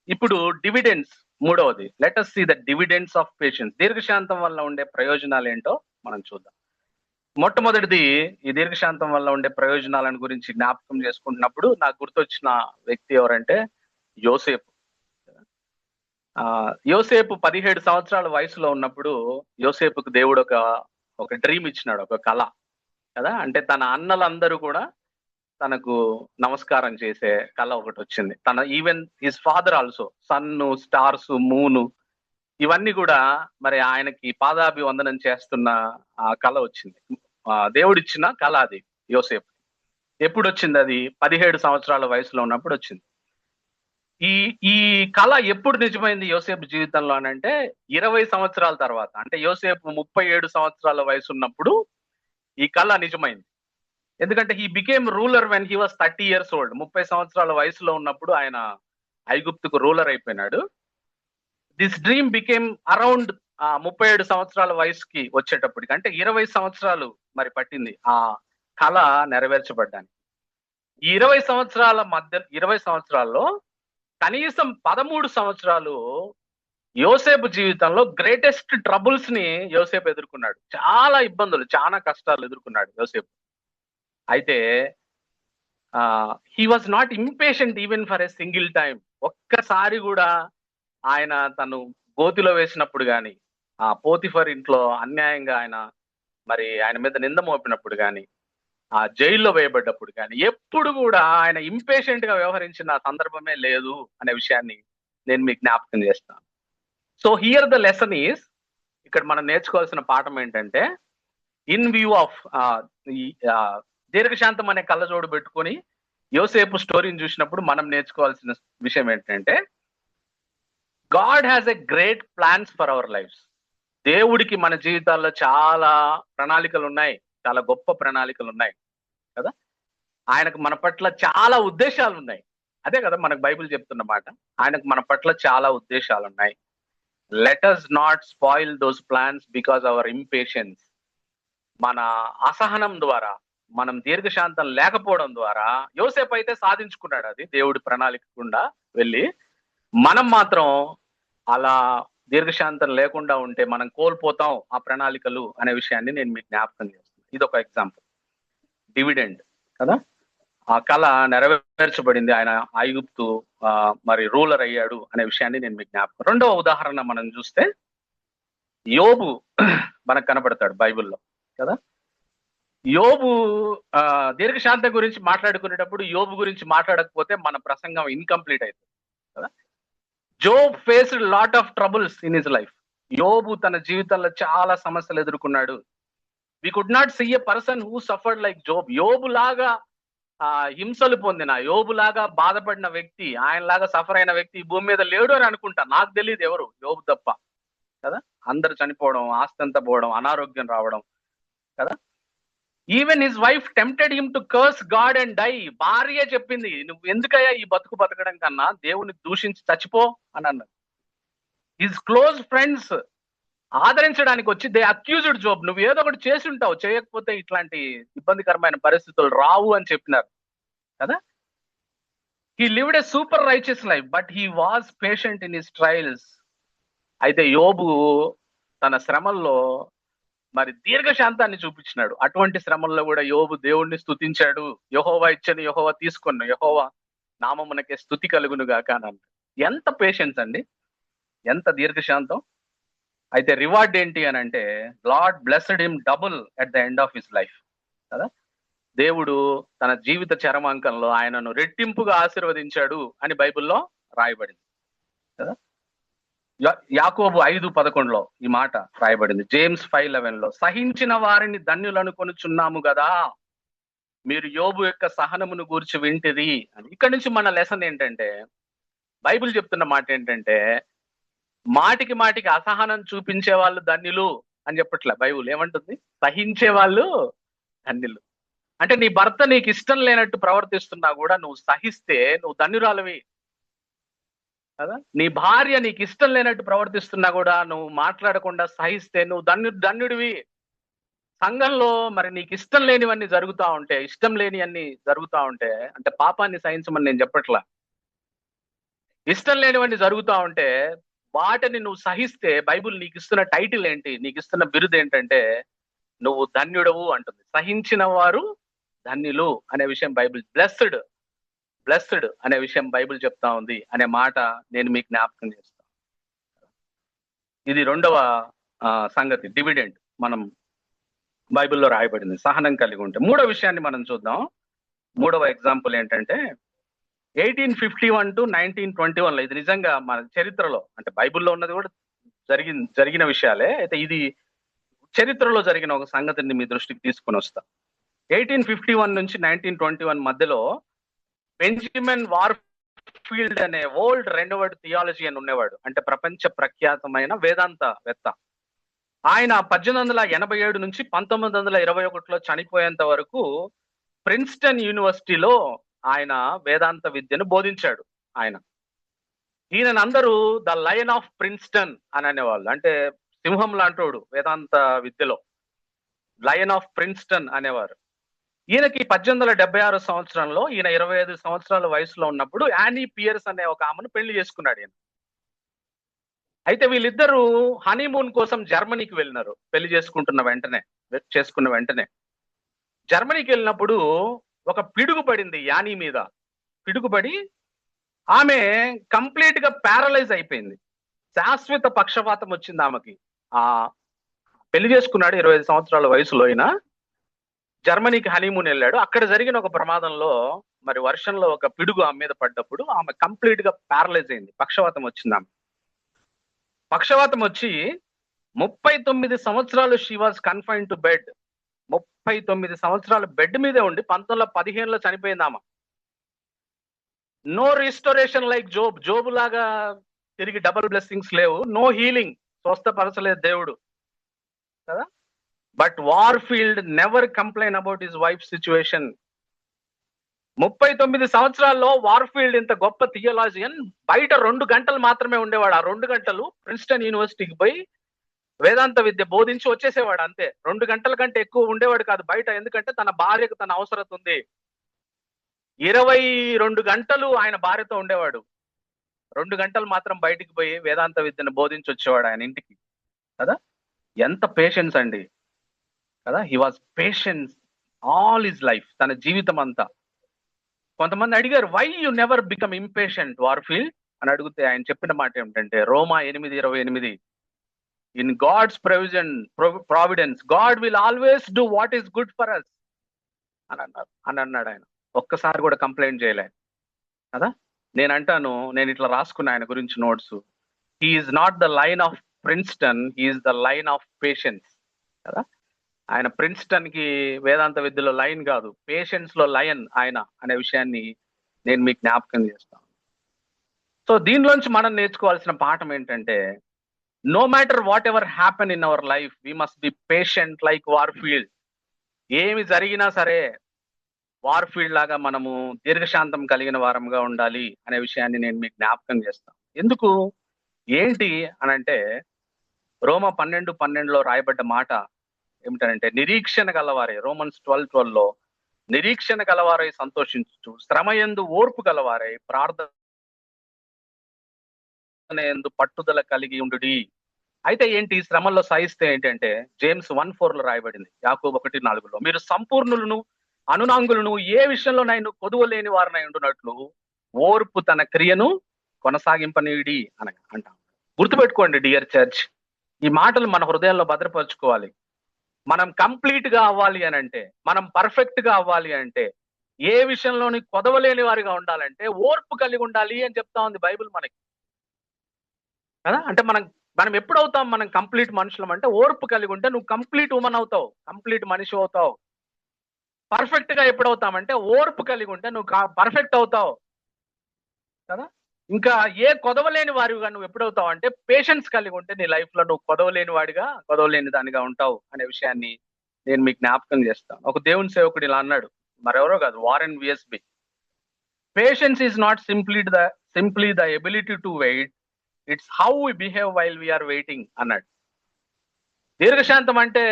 ఇప్పుడు డివిడెండ్స్, 3వది. Let us see the dividends of patience. దీర్ఘశాంతం వల్ల ఉండే ప్రయోజనాలు ఏంటో మనం చూద్దాం. మొట్టమొదటిది, ఈ దీర్ఘశాంతం వల్ల ఉండే ప్రయోజనాలను గురించి జ్ఞాపకం చేసుకుంటున్నప్పుడు నాకు గుర్తొచ్చిన వ్యక్తి ఎవరంటే యోసేపు. యోసేపు 17 సంవత్సరాల వయసులో ఉన్నప్పుడు యోసేపుకు దేవుడు ఒక డ్రీమ్ ఇచ్చినాడు, ఒక కళ. కదా. అంటే తన అన్నలందరూ కూడా తనకు నమస్కారం చేసే కళ ఒకటి వచ్చింది. ఈవెన్ హిస్ ఫాదర్ ఆల్సో, సన్ను, స్టార్స్, మూను, ఇవన్నీ కూడా మరి ఆయనకి పాదాభివందనం చేస్తున్న ఆ కళ వచ్చింది. దేవుడిచ్చిన కళ అది యోసేపు. ఎప్పుడు వచ్చింది అది? 17 సంవత్సరాల వయసులో ఉన్నప్పుడు వచ్చింది. ఈ ఈ కళ ఎప్పుడు నిజమైంది యోసేపు జీవితంలో అని అంటే 20 సంవత్సరాల తర్వాత. అంటే యోసేపు 37 సంవత్సరాల వయసు ఉన్నప్పుడు ఈ కళ నిజమైంది. ఎందుకంటే he became ruler when he was 30 years old. 30 సంవత్సరాల వయసులో ఉన్నప్పుడు ఆయన ఐగుప్తుకు రూలర్ అయిపోయినాడు. దిస్ డ్రీమ్ బికేమ్ అరౌండ్ 37 సంవత్సరాల వయసుకి వచ్చేటప్పటికి, అంటే 20 సంవత్సరాలు మరి పట్టింది ఆ కళ నెరవేర్చబడ్డానికి. ఈ 20 సంవత్సరాల్లో కనీసం 13 సంవత్సరాలు యోసేపు జీవితంలో గ్రేటెస్ట్ ట్రబుల్స్ ని యోసేపు ఎదుర్కొన్నాడు. చాలా ఇబ్బందులు, చాలా కష్టాలు ఎదుర్కొన్నాడు యోసేపు. అయితే he was not impatient even for a single time. ఒక్కసారి కూడా ఆయన తను గోతిలో వేసినప్పుడు కానీ, ఆ పోతిఫర్ ఇంట్లో అన్యాయంగా ఆయన మీద నింద మోపినప్పుడు కానీ, ఆ జైల్లో వేయబడ్డప్పుడు కానీ ఎప్పుడు కూడా ఆయన ఇంపేషెంట్ గా వ్యవహరించిన సందర్భమే లేదు అనే విషయాన్ని నేను మీకు జ్ఞాపకం చేస్తాను. So here the lesson is, ఇక్కడ మనం నేర్చుకోవాల్సిన పాఠం ఏంటంటే, ఇన్ వ్యూ ఆఫ్ దీర్ఘశాంతం అనే కళ్ళజోడు పెట్టుకొని యోసేపు స్టోరీని చూసినప్పుడు మనం నేర్చుకోవాల్సిన విషయం ఏంటంటే, God has a great plans for our lives. దేవుడికి మన జీవితాల్లో చాలా ప్రణాళికలు ఉన్నాయి, చాలా గొప్ప ప్రణాళికలు ఉన్నాయి కదా. ఆయనకు మన పట్ల చాలా ఉద్దేశాలు ఉన్నాయి. అదే కదా మనకు బైబిల్ చెప్తున్న మాట. ఆయనకు మన పట్ల చాలా ఉద్దేశాలు ఉన్నాయి. Let us not spoil those plans because our impatience. మన అసహనం ద్వారా, మనం దీర్ఘశాంతం లేకపోవడం ద్వారా, యోసేపు అయితే సాధించుకున్నాడు అది దేవుడి ప్రణాళిక గుండా వెళ్ళి. మనం మాత్రం అలా దీర్ఘశాంతం లేకుండా ఉంటే మనం కోల్పోతాం ఆ ప్రణాళికలు అనే విషయాన్ని నేను మీకు జ్ఞాపకం చేస్తాను. ఇది ఒక ఎగ్జాంపుల్. డివిడెండ్ కదా, ఆ కళ నెరవేర్చబడింది. ఆయన ఐగుప్తు మరి రూలర్ అయ్యాడు అనే విషయాన్ని నేను మీకు జ్ఞాపకం. రెండవ ఉదాహరణ మనం చూస్తే యోబు మనకు కనబడతాడు బైబిల్లో కదా. యోబు దీర్ఘశాంతం గురించి మాట్లాడుకునేటప్పుడు యోబు గురించి మాట్లాడకపోతే మన ప్రసంగం ఇన్కంప్లీట్ అవుతుంది కదా. Job faced lot of troubles in his life. యోబు తన జీవితంలో చాలా సమస్యలు ఎదుర్కొన్నాడు. We could not see a person who suffered like Job. యోబు లాగా హింసలు పొందిన, యోబు లాగా బాధపడిన వ్యక్తి, ఆయనలాగా సఫర్ అయిన వ్యక్తి ఈ భూమి మీద లేడు అని అనుకుంటా. నాకు తెలియదు ఎవరు, యోబు తప్ప కదా. అందరు చనిపోవడం, ఆస్తి అంతా పోవడం, అనారోగ్యం రావడం కదా. Even his wife tempted him to curse God and die. భార్య చెప్పింది, నువ్వు ఎందుకయ్యా ఈ బతుకు బతకడం కన్నా దేవుని దూషించి చచ్చిపో అని అన్నది. హిస్ క్లోజ్ ఫ్రెండ్స్ ఆదరించడానికి వచ్చి దే అక్యూజ్డ్ జోబ్, నువ్వు ఏదో ఒకటి చేసి ఉంటావు, చేయకపోతే ఇట్లాంటి ఇబ్బందికరమైన పరిస్థితులు రావు అని చెప్పినారు కదా. He lived a super righteous life but he was patient in his trials. అయితే యోబు తన శ్రమల్లో మరి దీర్ఘశాంతాన్ని చూపించినాడు. అటువంటి శ్రమల్లో కూడా యోబు దేవుణ్ణి స్తుతించాడు. యెహోవా ఇచ్చను యెహోవా తీసుకొను, యెహోవా నామమునకే స్తుతి కలుగును గాక అని. ఎంత పేషెన్స్ అండి, ఎంత దీర్ఘశాంతం. అయితే రివార్డ్ ఏంటి అని అంటే, lord blessed him double at the end of his life కదా. దేవుడు తన జీవిత చరమాంకంలో ఆయనను రెట్టింపుగా ఆశీర్వదించాడు అని బైబిల్లో రాయబడింది కదా. యాకోబు 5:11 ఈ మాట రాయబడింది. జేమ్స్ 5:11 సహించిన వారిని ధన్యులను కొనుచున్నాము కదా, మీరు యోబు యొక్క సహనమును గూర్చి వింటిరి అని. ఇక్కడ నుంచి మన లెసన్ ఏంటంటే, బైబిల్ చెప్తున్న మాట ఏంటంటే, మాటికి మాటికి అసహనం చూపించే వాళ్ళు ధన్యులు అని చెప్పట్లే. బైబిల్ ఏమంటుంది? సహించే వాళ్ళు ధన్యులు. అంటే నీ భర్త నీకు ఇష్టం లేనట్టు ప్రవర్తిస్తున్నా కూడా నువ్వు సహిస్తే నువ్వు ధన్యురాలివి కదా. నీ భార్య నీకు ఇష్టం లేనట్టు ప్రవర్తిస్తున్నా కూడా నువ్వు మాట్లాడకుండా సహిస్తే నువ్వు ధన్యుడివి. సంఘంలో మరి నీకు ఇష్టం లేనివన్నీ జరుగుతూ ఉంటే, ఇష్టం లేని అన్ని జరుగుతూ ఉంటే, అంటే పాపాన్ని సహించమని నేను చెప్పట్లా, ఇష్టం లేనివన్నీ జరుగుతూ ఉంటే వాటిని నువ్వు సహిస్తే బైబిల్ నీకు ఇస్తున్న టైటిల్ ఏంటి, నీకు ఇస్తున్న బిరుదు ఏంటంటే, నువ్వు ధన్యుడవు అంటుంది. సహించిన వారు ధన్యులు అనే విషయం బైబిల్, బ్లెస్డ్ అనే విషయం బైబిల్ చెప్తా ఉంది అనే మాట నేను మీకు జ్ఞాపకం చేస్తాను. ఇది రెండవ సంగతి, డివిడెండ్. మనం బైబిల్లో రాయబడింది, సహనం కలిగి ఉంటే. మూడో విషయాన్ని మనం చూద్దాం. మూడవ ఎగ్జాంపుల్ ఏంటంటే 1851 టు 1921 లో, ఇది నిజంగా మన చరిత్రలో, అంటే బైబిల్లో ఉన్నది కూడా జరిగిన విషయాలే, అయితే ఇది చరిత్రలో జరిగిన ఒక సంగతిని మీ దృష్టికి తీసుకొని వస్తా. 1851 నుంచి 1921 మధ్యలో బెంజమిన్ వార్ఫీల్డ్ అనే ఓల్డ్ రెనోవర్డ్ థియాలజీ అని ఉండేవాడు, అంటే ప్రపంచ ప్రఖ్యాతమైన వేదాంతవేత్త. ఆయన 1887 నుంచి 1921లో చనిపోయేంత వరకు ప్రిన్స్టన్ యూనివర్సిటీలో ఆయన వేదాంత విద్యను బోధించాడు. ఈయన అందరూ ద లయన్ ఆఫ్ ప్రిన్స్టన్ అని అనేవాళ్ళు, అంటే సింహం లాంటోడు వేదాంత విద్యలో, లయన్ ఆఫ్ ప్రిన్స్టన్ అనేవారు. ఈయనకి 1876 సంవత్సరంలో, ఈయన 25 సంవత్సరాల వయసులో ఉన్నప్పుడు యానీ పియర్స్ అనే ఒక ఆమెను పెళ్లి చేసుకున్నాడు ఈయన. అయితే వీళ్ళిద్దరూ హనీమూన్ కోసం జర్మనీకి వెళ్ళినారు. పెళ్లి చేసుకున్న వెంటనే జర్మనీకి వెళ్ళినప్పుడు ఒక పిడుగు పడింది యానీ మీద. పిడుగుపడి ఆమె కంప్లీట్ గా ప్యారలైజ్ అయిపోయింది. శాశ్వత పక్షపాతం వచ్చింది ఆమెకి. పెళ్లి చేసుకున్నాడు 25 సంవత్సరాల వయసులో. అయినా జర్మనీకి హనీమూన్ వెళ్ళాడు. అక్కడ జరిగిన ఒక ప్రమాదంలో, మరి వర్షంలో ఒక పిడుగు ఆమె మీద పడ్డప్పుడు ఆమె కంప్లీట్ గా ప్యారలైజ్ అయింది. పక్షవాతం వచ్చింది ఆమె. పక్షవాతం వచ్చి 39 సంవత్సరాలు she was confined to bed. 39 సంవత్సరాలు బెడ్ మీదే ఉండి 1915లో చనిపోయింది ఆమె. నో రిస్టోరేషన్ లైక్ జోబు లాగా తిరిగి డబుల్ బ్లెస్సింగ్స్ లేవు. నో హీలింగ్, స్వస్థపరచలేదు దేవుడు కదా. But Warfield never complain about his wife situation. 39 సంవత్సరాల్లో వార్ఫీల్డ్ ఇంత గొప్ప థియోలాజియన్ బయట 2 గంటలు మాత్రమే ఉండేవాడు. ఆ 2 గంటలు ప్రిన్స్టన్ యూనివర్సిటీకి పోయి వేదాంత విద్య బోధించి వచ్చేసేవాడు అంతే. 2 గంటల కంటే ఎక్కువ ఉండేవాడు కాదు బయట, ఎందుకంటే తన భార్యకు తన అవసరం ఉంది. 22 గంటలు ఆయన భార్యతో ఉండేవాడు. 2 గంటలు మాత్రం బయటికి పోయి వేదాంత విద్యను బోధించి వచ్చేవాడు ఆయన ఇంటికి కదా. ఎంత పేషెన్స్ అండి కదా. He was patience all his life, తన జీవితం అంతా. కొంతమంది అడిగారు, why you never become impatient Warfield అని అడిగితే ఆయన చెప్పిన మాట ఏమిటంటే, రోమా 8:28, in God's providence God will always do what is good for us అని అన్నాడు ఆయన. ఒక్కసారి కూడా కంప్లైంట్ చేయలే కదా. నేను ఇట్లా రాసుకున్నా ఆయన గురించి notes. He is not the line of Princeton, he is the line of patience కదా. ఆయన ప్రిన్స్టన్ కి వేదాంత విద్యలో లైన్ కాదు, పేషెన్స్ లో లయన్ ఆయన అనే విషయాన్ని నేను మీకు జ్ఞాపకం చేస్తాను. సో దీనిలోంచి మనం నేర్చుకోవాల్సిన పాఠం ఏంటంటే, no matter whatever happen in our life, we must be patient like Warfield. ఏమి జరిగినా సరే వార్ఫీల్డ్ లాగా మనము దీర్ఘశాంతం కలిగిన వారంగా ఉండాలి అనే విషయాన్ని నేను మీకు జ్ఞాపకం చేస్తాను. ఎందుకు ఏంటి అనంటే, రోమా 12:12లో రాయబడ్డ మాట ఏమిటంటే, నిరీక్షణ గలవారే, రోమన్స్ 12:12లో, నిరీక్షణ గలవారై సంతోషించు, శ్రమయందు ఓర్పు గలవారై, ప్రార్థన యందు పట్టుదల కలిగి ఉండుడి. అయితే ఏంటి శ్రమల్లో సహిస్తే ఏంటంటే, జేమ్స్ 1:4లో రాయబడింది, యాకోబు 1:4లో, మీరు సంపూర్ణులను అనునాంగులను ఏ విషయంలోనైనా కొదువలేని వారినై ఉండునట్లు ఓర్పు తన క్రియను కొనసాగింపనీయుడి అని అంటాం. గుర్తుపెట్టుకోండి డియర్ చర్చ్, ఈ మాటలు మన హృదయంలో భద్రపరచుకోవాలి. మనం కంప్లీట్ గా అవ్వాలి అని అంటే, మనం పర్ఫెక్ట్ గా అవ్వాలి అంటే, ఏ విషయంలోని కొదవలేని వారిగా ఉండాలంటే ఓర్పు కలిగి ఉండాలి అని చెప్తా ఉంది బైబిల్ మనకి కదా. అంటే మనం ఎప్పుడవుతాం మనం కంప్లీట్ మనుషులం అంటే, ఓర్పు కలిగి ఉంటే నువ్వు కంప్లీట్ ఉమెన్ అవుతావు, కంప్లీట్ మనిషి అవుతావు. పర్ఫెక్ట్ గా ఎప్పుడవుతామంటే, ఓర్పు కలిగి ఉంటే నువ్వు పర్ఫెక్ట్ అవుతావు కదా. ఇంకా ఏ కొదవలేని వారిగా నువ్వు ఎప్పుడవుతావు అంటే, పేషెన్స్ కలిగి ఉంటే నీ లైఫ్ లో నువ్వు కొదవలేని దానిగా ఉంటావు అనే విషయాన్ని నేను మీకు జ్ఞాపకం చేస్తాను. ఒక దేవుని సేవకుడు ఇలా అన్నాడు, మరెవరో కాదు, Warren Wiersbe. Patience is not simply the ability to wait, it's how we behave while we are waiting అన్నాడు. దీర్ఘశాంతం అంటే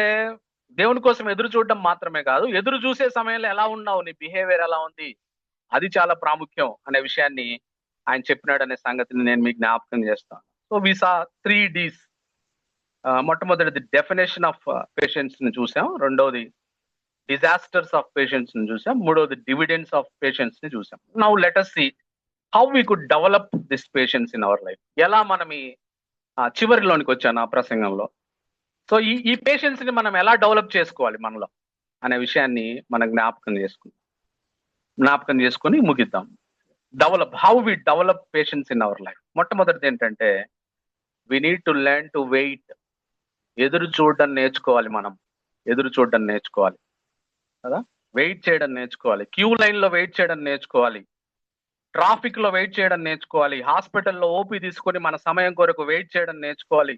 దేవుని కోసం ఎదురు చూడడం మాత్రమే కాదు, ఎదురు చూసే సమయంలో ఎలా ఉన్నావు, నీ బిహేవియర్ ఎలా ఉంది, అది చాలా ప్రాముఖ్యం అనే విషయాన్ని ఆయన చెప్పినాడు అనే సంగతిని నేను మీకు జ్ఞాపకం చేస్తాను. So we saw 3 Ds. మొట్టమొదటిది డెఫినేషన్ ఆఫ్ పేషెన్స్ ని చూసాం, రెండవది డిజాస్టర్స్ ఆఫ్ పేషెన్స్ ని చూసాం, మూడవది డివిడెండ్స్ ఆఫ్ పేషెన్స్ ని చూసాం. Now let us see how we could develop this patience in our life. ఎలా మనం ఈ చివరిలోనికి వచ్చాను ఆ ప్రసంగంలో, సో ఈ పేషెన్స్ ని మనం ఎలా డెవలప్ చేసుకోవాలి మనలో అనే విషయాన్ని మనం జ్ఞాపకం చేసుకొని ముగిద్దాం. How we develop patience in our life. మొట్టమొదటిది ఏంటంటే we need to learn to wait. ఎదురు చూడడం నేర్చుకోవాలి. మనం ఎదురు చూడడం నేర్చుకోవాలి కదా, వెయిట్ చేయడం నేర్చుకోవాలి. క్యూ లైన్ లో వెయిట్ చేయడం నేర్చుకోవాలి. ట్రాఫిక్ లో వెయిట్ చేయడం నేర్చుకోవాలి. హాస్పిటల్లో ఓపీ తీసుకొని మన సమయం కొరకు వెయిట్ చేయడం నేర్చుకోవాలి.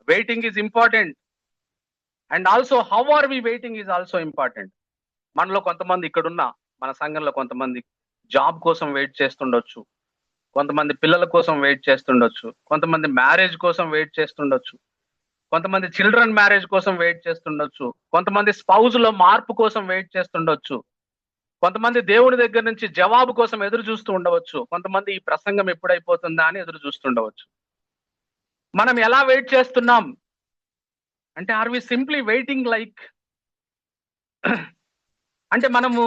Waiting is important. And also how are we waiting is also important. మనలో కొంతమంది ఇక్కడున్న మన సంఘంలో కొంతమంది జాబ్ కోసం వెయిట్ చేస్తుండొచ్చు, కొంతమంది పిల్లల కోసం వెయిట్ చేస్తుండొచ్చు, కొంతమంది మ్యారేజ్ కోసం వెయిట్ చేస్తుండొచ్చు, కొంతమంది చిల్డ్రన్ మ్యారేజ్ కోసం వెయిట్ చేస్తుండొచ్చు, కొంతమంది స్పౌజ్ లో మార్పు కోసం వెయిట్ చేస్తుండొచ్చు, కొంతమంది దేవుని దగ్గర నుంచి జవాబు కోసం ఎదురు చూస్తూ ఉండవచ్చు, కొంతమంది ఈ ప్రసంగం ఎప్పుడైపోతుందా అని ఎదురు చూస్తుండవచ్చు. మనం ఎలా వెయిట్ చేస్తున్నాం అంటే are we simply waiting like అంటే మనము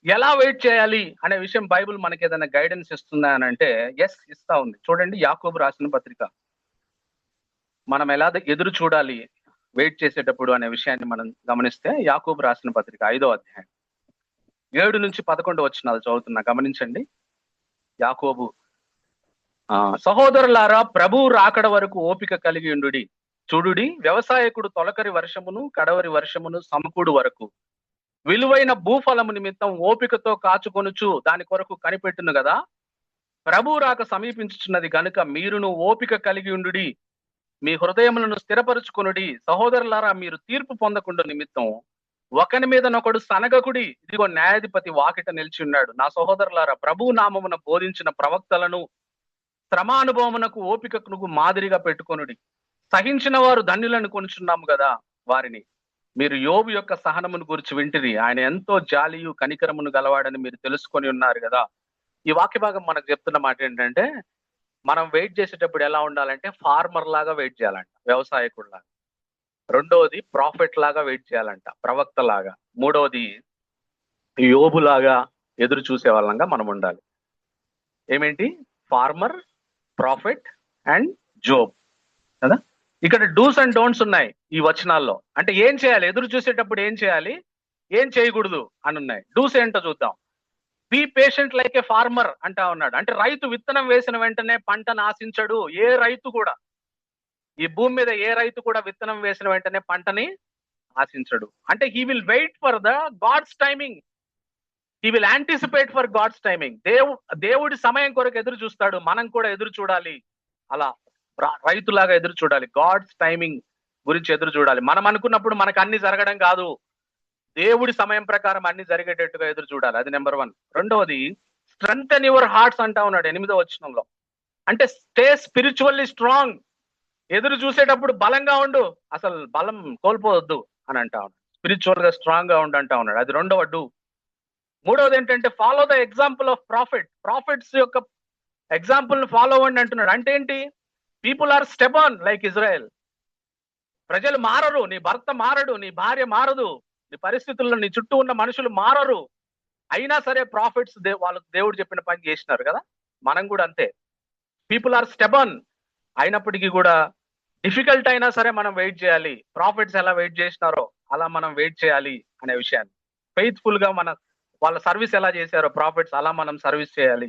ఎలా వెయిట్ చేయాలి అనే విషయం బైబిల్ మనకి ఏదైనా గైడెన్స్ ఇస్తుందా అని అంటే ఎస్, ఇస్తా ఉంది. చూడండి, యాకోబు రాసిన పత్రిక. మనం ఎలా ఎదురు చూడాలి వెయిట్ చేసేటప్పుడు అనే విషయాన్ని మనం గమనిస్తే యాకోబు రాసిన పత్రిక 5వ అధ్యాయం 7 నుంచి 11 వచనాలు చదువుతున్నా, గమనించండి. యాకోబు, సహోదరులారా, ప్రభు రాకడ వరకు ఓపిక కలిగి ఉండుడి. చూడుడి, వ్యవసాయకుడు తొలకరి వర్షమును కడవరి వర్షమును సమకూడు వరకు విలువైన భూఫలము నిమిత్తం ఓపికతో కాచుకొనుచు దాని కొరకు కనిపెట్టును కదా. ప్రభు రాక సమీపించుచున్నది గనుక మీరును ఓపిక కలిగి ఉండుడి, మీ హృదయములను స్థిరపరచుకొనుడి. సహోదరులారా, మీరు తీర్పు పొందకుండా నిమిత్తం ఒకని మీదనొకడు సనగకుడి. ఇదిగో న్యాయాధిపతి వాకిట నిలిచి ఉన్నాడు. నా సహోదరులారా, ప్రభు నామమున బోధించిన ప్రవక్తలను శ్రమానుభవమునకు ఓపికకు మాదిరిగా పెట్టుకొనుడి. సహించిన వారు ధన్యులను కొనుచున్నాము కదా. వారిని మీరు యోబు యొక్క సహనమును గురించి వింటిరి. ఆయన ఎంతో జాలియు కనికరమును గలవాడని మీరు తెలుసుకొని ఉన్నారు కదా. ఈ వాక్య భాగం మనకు చెప్తున్న మాట ఏంటంటే మనం వెయిట్ చేసేటప్పుడు ఎలా ఉండాలంటే ఫార్మర్ లాగా వెయిట్ చేయాలంట, వ్యవసాయకుడు లాగా. రెండవది ప్రాఫిట్ లాగా వెయిట్ చేయాలంట, ప్రవక్త లాగా. మూడవది యోబు లాగా ఎదురు చూసే వాళ్ళంగా మనం ఉండాలి. ఏమేంటి? ఫార్మర్, ప్రాఫిట్ అండ్ జోబ్ కదా. ఇక్కడ డూస్ అండ్ డోంట్స్ ఉన్నాయి ఈ వచనాల్లో. అంటే ఏం చేయాలి, ఎదురు చూసేటప్పుడు ఏం చేయాలి, ఏం చేయకూడదు అని ఉన్నాయి. డూస్ ఏంటో చూద్దాం. Be patient like a farmer అంటా ఉన్నాడు. అంటే రైతు విత్తనం వేసిన వెంటనే పంటను ఆశించడు. ఏ రైతు కూడా, ఈ భూమి మీద ఏ రైతు కూడా విత్తనం వేసిన వెంటనే పంటని ఆశించడు. అంటే he will wait for the God's timing. He will anticipate for God's timing. దేవుడి సమయం కొరకు ఎదురు చూస్తాడు. మనం కూడా ఎదురు చూడాలి. అలా రైతులాగా ఎదురు చూడాలి. గాడ్స్ టైమింగ్ గురించి ఎదురు చూడాలి. మనం అనుకున్నప్పుడు మనకు అన్ని జరగడం కాదు, దేవుడి సమయం ప్రకారం అన్ని జరిగేటట్టుగా ఎదురు చూడాలి. అది నెంబర్ 1. రెండవది, స్ట్రెంగ్తెన్ యువర్ హార్ట్స్ అంటా ఉన్నాడు 8వ వచనంలో. అంటే స్టే స్పిరిచువల్లీ స్ట్రాంగ్. ఎదురు చూసేటప్పుడు బలంగా ఉండు, అసలు బలం కోల్పోవద్దు అని అంటా ఉన్నాడు. స్పిరిచువల్ గా స్ట్రాంగ్ గా ఉండు అంటా ఉన్నాడు. అది రెండవ డూ. మూడవది ఏంటంటే follow the example of prophets యొక్క ఎగ్జాంపుల్ ని ఫాలో అవ్వండి అంటున్నాడు. అంటే ఏంటి? People are stubborn like Israel. ప్రజలు మారరు, నీ భర్త మారడు, నీ భార్య మారదు, నీ పరిస్థితుల్లో నీ చుట్టూ ఉన్న మనుషులు మారరు. అయినా సరే ప్రాఫిట్స్ వాళ్ళకు దేవుడు చెప్పిన పని చేసినారు కదా. మనం కూడా అంతే. పీపుల్ ఆర్ స్టెబర్న్ అయినప్పటికీ కూడా డిఫికల్ట్ అయినా సరే మనం వెయిట్ చేయాలి. ప్రాఫిట్స్ ఎలా వెయిట్ చేసినారో అలా మనం వెయిట్ చేయాలి అనే విషయాన్ని, ఫెయిత్ఫుల్ గా వాళ్ళ సర్వీస్ ఎలా చేశారో ప్రాఫిట్స్ అలా మనం సర్వీస్ చేయాలి.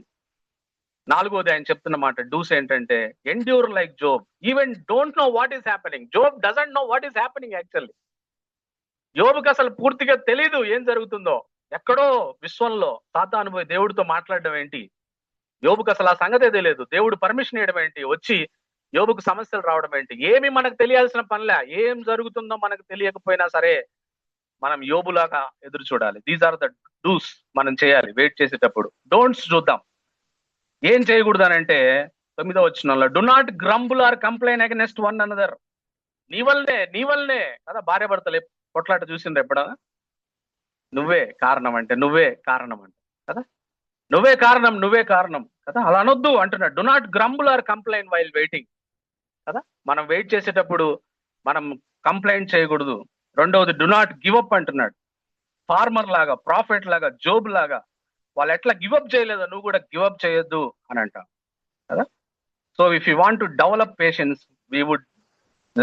4వది ఆయన చెప్తున్న మాట డూస్ ఏంటంటే endure like Job. Even don't know what is happening. Job doesn't know what is happening actually. యోబుకి అసలు పూర్తిగా తెలీదు ఏం జరుగుతుందో. ఎక్కడో విశ్వంలో సాతాను పోయి దేవుడితో మాట్లాడడం ఏంటి, యోబుకి అసలు ఆ సంగతే తెలియదు. దేవుడు పర్మిషన్ ఇవ్వడం ఏంటి, వచ్చి యోబుకు సమస్యలు రావడం ఏంటి, ఏమి మనకు తెలియాల్సిన పనిలే. ఏం జరుగుతుందో మనకు తెలియకపోయినా సరే మనం యోబులాగా ఎదురు చూడాలి. దీస్ ఆర్ ద డూస్ మనం చేయాలి వెయిట్ చేసేటప్పుడు. డోంట్స్ చూద్దాం. ఏం చేయకూడదు అని అంటే 9వ వచనంలో do not grumble or complain against one another. నీ వల్లనే కదా భార్య భర్తలు కొట్లాట చూసిండ్రు ఎప్పుడా? నువ్వే కారణం అంటే కదా, నువ్వే కారణం కదా, అలా అనొద్దు అంటున్నాడు. Do not grumble or complain while waiting కదా. మనం వెయిట్ చేసేటప్పుడు మనం కంప్లైంట్ చేయకూడదు. రెండవది డు నాట్ గివ్ అప్ అంటున్నాడు. ఫార్మర్ లాగా, ప్రాఫిట్ లాగా, జోబ్ లాగా వాళ్ళు ఎట్లా గివప్ చేయలేదో నువ్వు కూడా గివప్ చేయొద్దు అని అంటాం కదా. So if you want to develop patience, we would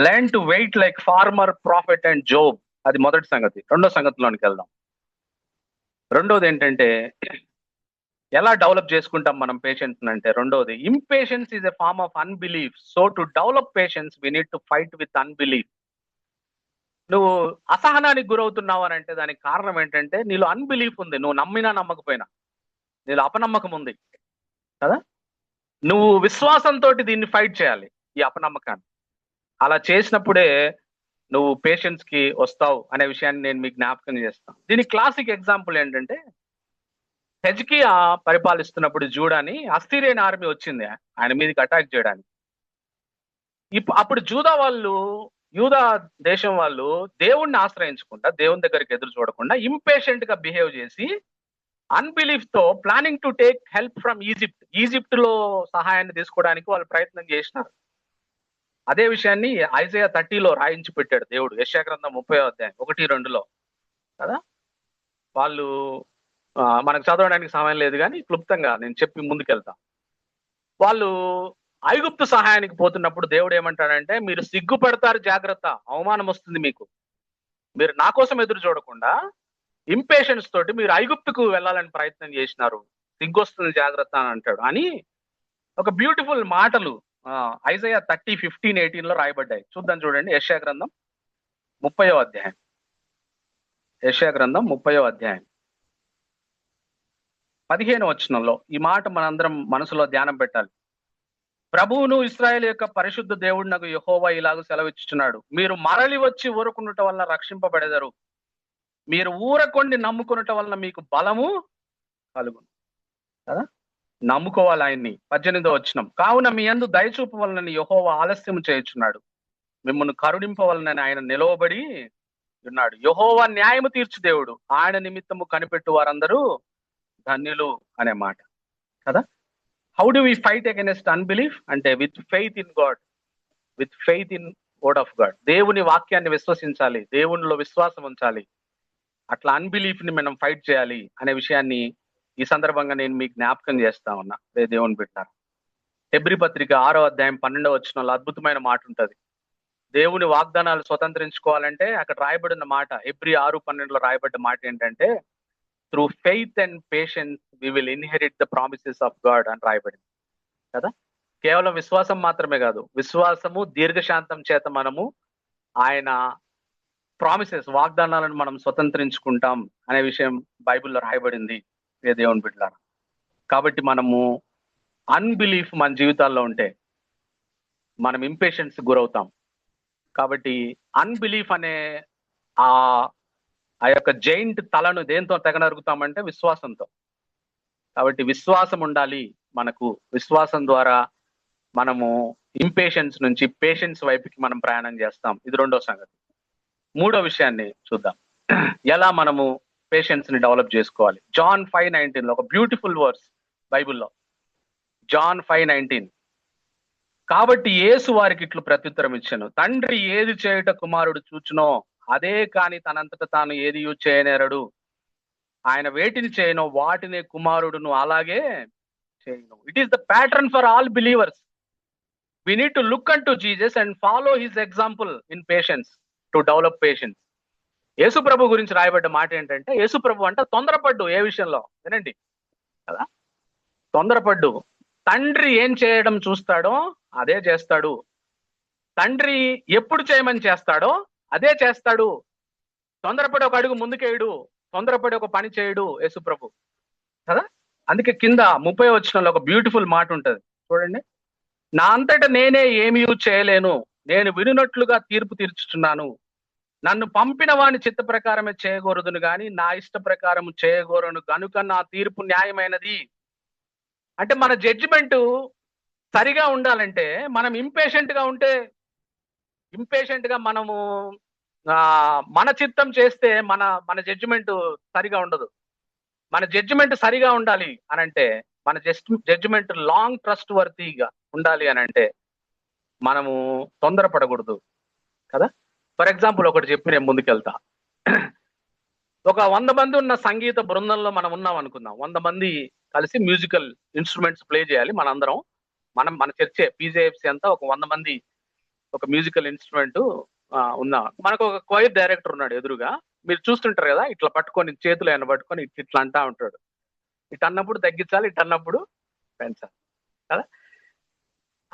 learn to wait like farmer, prophet and Job. అది మొదటి సంగతి. రెండో సంగతిలోనికి వెళ్దాం. రెండోది ఏంటంటే ఎలా డెవలప్ చేసుకుంటాం మనం పేషెన్స్ అంటే, రెండోది impatience is a form of unbelief. So to develop patience we need to fight with unbelief. నువ్వు అసహనానికి గురవుతున్నావు అని అంటే దానికి కారణం ఏంటంటే నీలో అన్బిలీఫ్ ఉంది. నువ్వు నమ్మినా నమ్మకపోయినా నీలో అపనమ్మకం ఉంది కదా. నువ్వు విశ్వాసంతో దీన్ని ఫైట్ చేయాలి, ఈ అపనమ్మకాన్ని. అలా చేసినప్పుడే నువ్వు పేషెన్స్ కి వస్తావు అనే విషయాన్ని నేను మీకు జ్ఞాపకం చేస్తాను. దీనికి క్లాసిక్ ఎగ్జాంపుల్ ఏంటంటే, హెజ్కియా పరిపాలిస్తున్నప్పుడు జూడాని అస్థీరియన్ ఆర్మీ వచ్చింది ఆయన మీదకి అటాక్ చేయడానికి. అప్పుడు యూదా దేశం వాళ్ళు దేవుణ్ణి ఆశ్రయించకుండా, దేవుని దగ్గరికి ఎదురు చూడకుండా ఇంపేషెంట్ గా బిహేవ్ చేసి అన్బిలీఫ్ తో planning to take help from Egypt లో సహాయాన్ని తీసుకోవడానికి వాళ్ళు ప్రయత్నం చేసినారు. అదే విషయాన్ని ఐజయా 30లో రాయించి పెట్టాడు దేవుడు, యెషయా గ్రంథం 30వ అధ్యాయం 1-2లో కదా. వాళ్ళు మనకు చదవడానికి సమయం లేదు కానీ క్లుప్తంగా నేను చెప్పి ముందుకెళ్తా. వాళ్ళు ఐగుప్తు సహాయానికి పోతున్నప్పుడు దేవుడు ఏమంటాడంటే, మీరు సిగ్గుపడతారు, జాగ్రత్త, అవమానం వస్తుంది మీకు. మీరు నా కోసం ఎదురు చూడకుండా ఇంపేషెన్స్ తోటి మీరు ఐగుప్తుకు వెళ్ళాలని ప్రయత్నం చేసినారు, సిగ్గొస్తుంది, జాగ్రత్త అని అంటాడు అని ఒక బ్యూటిఫుల్ మాటలు ఐజయా 30:15-18లో రాయబడ్డాయి. చూద్దాం చూడండి. యెషయా గ్రంథం 30వ అధ్యాయం. యెషయా గ్రంథం 30వ అధ్యాయం 15వ వచనంలో ఈ మాట మనందరం మనసులో ధ్యానం పెట్టాలి. ప్రభువును ఇశ్రాయేలు యొక్క పరిశుద్ధ దేవుడినగు యెహోవా ఇలాగ సెలవిచ్చుచున్నాడు, మీరు మరలి వచ్చి ఊరకుండుట వలన రక్షింపబడెదరు, మీరు ఊరకొండి నమ్ముకునుట వలన మీకు బలము కలుగును కదా. నమ్ముకోవాలి ఆయన్ని. 18వ వచనం, కావున మీ యందు దయచూపు వలన యెహోవా ఆలస్యం చేయుచున్నాడు, మిమ్మల్ని కరుణింపవలనని ఆయన నిలవబడి ఉన్నాడు. యెహోవా న్యాయము తీర్చు దేవుడు, ఆయన నిమిత్తము కనిపెట్టు వారందరూ ధన్యులు అనే మాట కదా. How do we fight against unbelief అంటే with faith in God, with faith in word of God. దేవుని వాక్యాన్ని విశ్వసించాలి, దేవునిలో విశ్వాసం ఉంచాలి. అట్లా అన్బిలీఫ్ ని మనం ఫైట్ చేయాలి అనే విషయాన్ని ఈ సందర్భంగా నేను మీకు జ్ఞాపకం చేస్తా ఉన్నా. దేవుని బిడ్డలారా, హెబ్రీ పత్రిక 6వ అధ్యాయం 12వ వచనంలో అద్భుతమైన మాట ఉంటది. దేవుని వాగ్దానాలు స్వతంత్రించుకోవాలంటే అక్కడ రాయబడిన మాట, హెబ్రీ 6:12లో రాయబడ్డ మాట ఏంటంటే, through faith and patience we will inherit the promises of God అని రాయబడింది కదా. కేవలం విశ్వాసం మాత్రమే కాదు, విశ్వాసము దీర్ఘశాంతం చేత మనము ఆయన ప్రామిసెస్, వాగ్దానాలను మనం స్వతంత్రించుకుంటాం అనే విషయం బైబిల్లో రాయబడింది. దేవుని బిడ్డలారా, కాబట్టి మనము అన్బిలీఫ్ మన జీవితాల్లో ఉంటే మనం ఇంపేషెన్స్ గురవుతాం. కాబట్టి అన్బిలీఫ్ అనే ఆ యొక్క జైంట్ తలను దేంతో తెగనరుగుతామంటే విశ్వాసంతో. కాబట్టి విశ్వాసం ఉండాలి మనకు. విశ్వాసం ద్వారా మనము ఇంపేషెన్స్ నుంచి పేషెన్స్ వైపుకి మనం ప్రయాణం చేస్తాం. ఇది రెండో సంగతి. మూడో విషయాన్ని చూద్దాం, ఎలా మనము పేషెన్స్ ని డెవలప్ చేసుకోవాలి. జాన్ 5:19లో ఒక బ్యూటిఫుల్ వర్స్ బైబిల్లో. జాన్ 5:19, కాబట్టి యేసు వారికి ఇట్లు ప్రత్యుత్తరం ఇచ్చెను, తండ్రి ఏది చేయుట కుమారుడు చూచునో అదే కాని తనంతట తాను ఏది చేయనేరడు, ఆయన వేటిని చేయనో వాటినే కుమారుడును అలాగే చేయను. It is the pattern for all believers. We need to look unto Jesus and follow his example in patience to develop patience. యేసు ప్రభు గురించి రాయబడ్డ మాట ఏంటంటే, యేసు ప్రభు అంటే తొందరపడ్డు ఏ విషయంలో, వినండి కదా, తొందరపడ్డు. తండ్రి ఏం చేయడం చూస్తాడో అదే చేస్తాడు. తండ్రి ఎప్పుడు చేయమని చేస్తాడో అదే చేస్తాడు. తొందరపడి ఒక అడుగు ముందుకేయడు, తొందరపడి ఒక పని చేయడు యేసు ప్రభు కదా. అందుకే కింద 30వ వచనంలో ఒక బ్యూటిఫుల్ మాట ఉంటది చూడండి, నా అంతటా నేనే ఏమీ చేయలేను, నేను వినున్నట్లుగా తీర్పు తీర్చుచున్నాను, నన్ను పంపిన వాని చిత్త ప్రకారమే చేయకూడదును గాని నా ఇష్ట ప్రకారం చేయకూడను కనుక నా తీర్పు న్యాయమైనది. అంటే మన జడ్జిమెంట్ సరిగా ఉండాలంటే మనం ఇంపేషెంట్ గా ఉంటే, ఇంపేషెంట్ గా మనము మన చిత్తం చేస్తే మన జడ్జిమెంట్ సరిగా ఉండదు. మన జడ్జిమెంట్ సరిగా ఉండాలి అని అంటే, మన జడ్జిమెంట్ లాంగ్ ట్రస్ట్ వర్తీగా ఉండాలి అని అంటే మనము తొందరపడకూడదు కదా. ఫర్ ఎగ్జాంపుల్ ఒకటి చెప్పి నేను ముందుకెళ్తా. ఒక 100 మంది ఉన్న సంగీత బృందంలో మనం ఉన్నాం అనుకుందాం. 100 మంది కలిసి మ్యూజికల్ ఇన్స్ట్రుమెంట్స్ ప్లే చేయాలి. మన చర్చే PJFC అంతా ఒక 100 మంది ఒక మ్యూజికల్ ఇన్స్ట్రుమెంట్ ఉందా, మనకు ఒక క్వైర్ డైరెక్టర్ ఉన్నాడు ఎదురుగా, మీరు చూస్తుంటారు కదా, ఇట్లా పట్టుకొని చేతులు ఆయన పట్టుకొని ఇట్లా అంటా ఉంటాడు. ఇటు అన్నప్పుడు తగ్గించాలి, ఇటు అన్నప్పుడు పెంచాలి కదా.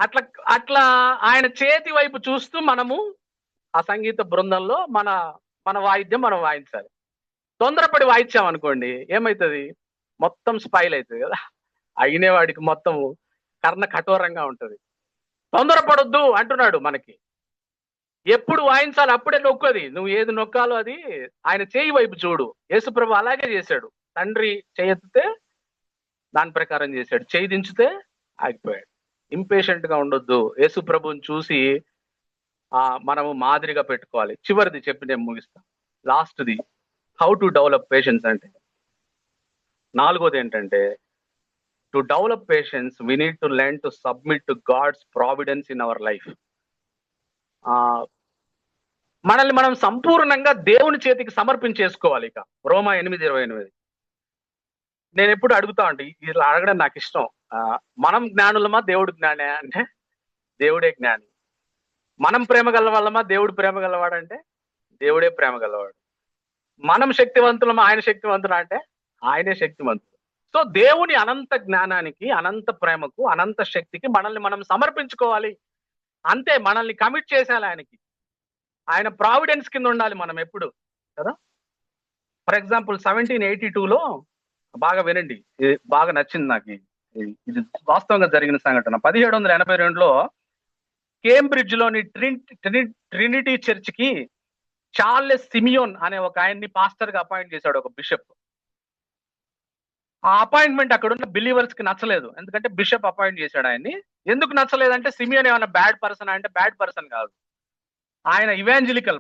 అట్లా అట్లా ఆయన చేతి వైపు చూస్తూ మనము ఆ సంగీత బృందంలో మన మన వాయిద్యం మనం వాయించాలి. తొందరపడి వాయించాం అనుకోండి ఏమవుతుంది, మొత్తం స్పైల్ అవుతుంది కదా, అయినవాడికి మొత్తం కర్ణ కఠోరంగా ఉంటది. తొందరపడొద్దు అంటున్నాడు మనకి. ఎప్పుడు వాయించాలి అప్పుడే నొక్కది, నువ్వు ఏది నొక్కాలో అది ఆయన చేయి వైపు చూడు. యేసుప్రభు అలాగే చేశాడు. తండ్రి చేయెత్తితే దాని ప్రకారం చేశాడు, చేయి దించితే ఆగిపోయాడు. ఇంపేషెంట్ గా ఉండొద్దు. యేసుప్రభుని చూసి మనము మాదిరిగా పెట్టుకోవాలి. చివరిది చెప్పి నేను ముగిస్తాను, లాస్ట్ది హౌ టు డెవలప్ పేషెన్స్ అంటే, 4వది ఏంటంటే, to develop patience we need to learn to submit to God's providence in our life. మనల్ని మనం సంపూర్ణంగా దేవుని చేతికి సమర్పించేసుకోవాలి. ఇక రోమా 8:28 నేను ఎప్పుడు అడుగుతా అంటే, ఇలా అడగడం నాకు ఇష్టం. మనం జ్ఞానులమా దేవుడు జ్ఞానే అంటే దేవుడే జ్ఞాని. మనం ప్రేమ గలవాళ్ళమా దేవుడు ప్రేమ గలవాడంటే దేవుడే ప్రేమ గలవాడు. మనం శక్తివంతులమా ఆయన శక్తివంతుడు అంటే ఆయనే శక్తివంతుడు. సో దేవుని అనంత జ్ఞానానికి, అనంత ప్రేమకు, అనంత శక్తికి మనల్ని మనం సమర్పించుకోవాలి. అంతే, మనల్ని కమిట్ చేసేయాలి ఆయనకి. ఆయన ప్రావిడెన్స్ కింద ఉండాలి మనం ఎప్పుడు కదా. ఫర్ ఎగ్జాంపుల్ 1782లో బాగా వినండి, ఇది బాగా నచ్చింది నాకు. ఇది వాస్తవంగా జరిగిన సంఘటన. 1782లో కేంబ్రిడ్జ్ లోని ట్రినిటీ చర్చ్ కి చార్లెస్ సిమియోన్ అనే ఒక ఆయన్ని పాస్టర్ గా అపాయింట్ చేశాడు, ఒక బిషప్. ఆ అపాయింట్మెంట్ అక్కడ ఉన్న బిలీవర్స్ కి నచ్చలేదు, ఎందుకంటే బిషప్ అపాయింట్ చేశాడు ఆయన్ని. ఎందుకు నచ్చలేదంటే సిమియోన్ ఏమైనా బ్యాడ్ పర్సన్ అంటే బ్యాడ్ పర్సన్ కాదు, ఆయన ఇవాంజలికల్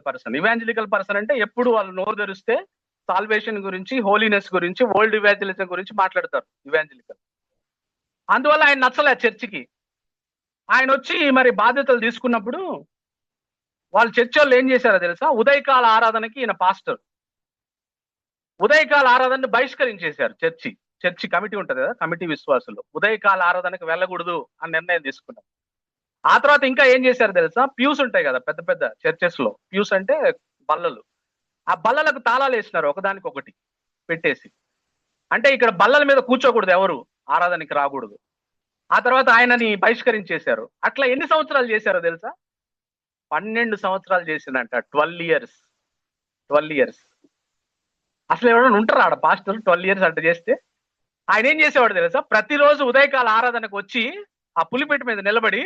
పర్సన్ అంటే ఎప్పుడు వాళ్ళు నోరు తెరిస్తే సాల్వేషన్ గురించి, హోలీనెస్ గురించి, వరల్డ్ ఇవాంజలిజం గురించి మాట్లాడతారు ఇవాంజలికల్. అందువల్ల ఆయన నచ్చలే చర్చికి. ఆయన వచ్చి మరి బాధ్యతలు తీసుకున్నప్పుడు వాళ్ళు చర్చ్ వాళ్ళు ఏం చేశారో తెలుసా, ఉదయకాల ఆరాధనకి ఈయన పాస్టర్ ఉదయకాల ఆరాధనని బహిష్కరించేశారు. చర్చి కమిటీ ఉంటది కదా, కమిటీ విశ్వాసులు ఉదయకాల ఆరాధనకు వెళ్ళకూడదు అని నిర్ణయం తీసుకున్నారు. ఆ తర్వాత ఇంకా ఏం చేశారు తెలుసా, ప్యూస్ ఉంటాయి కదా పెద్ద పెద్ద చర్చెస్ లో, ప్యూస్ అంటే బల్లలు, ఆ బల్లలకు తాళాలు వేసినారు ఒకదానికి ఒకటి పెట్టేసి. అంటే ఇక్కడ బల్లల మీద కూర్చోకూడదు, ఎవరు ఆరాధనకి రాకూడదు. ఆ తర్వాత ఆయనని బహిష్కరించేశారు. అట్లా ఎన్ని సంవత్సరాలు చేశారో తెలుసా, 12 సంవత్సరాలు చేసిందంట. 12 ఇయర్స్. అసలు ఎవరైనా ఉంటారా ఆడ పాస్టర్ 12 ఇయర్స్ అట్లా చేస్తే? ఆయన ఏం చేసేవాడు తెలుసా, ప్రతిరోజు ఉదయకాల ఆరాధనకు వచ్చి ఆ పులిపెట్టు మీద నిలబడి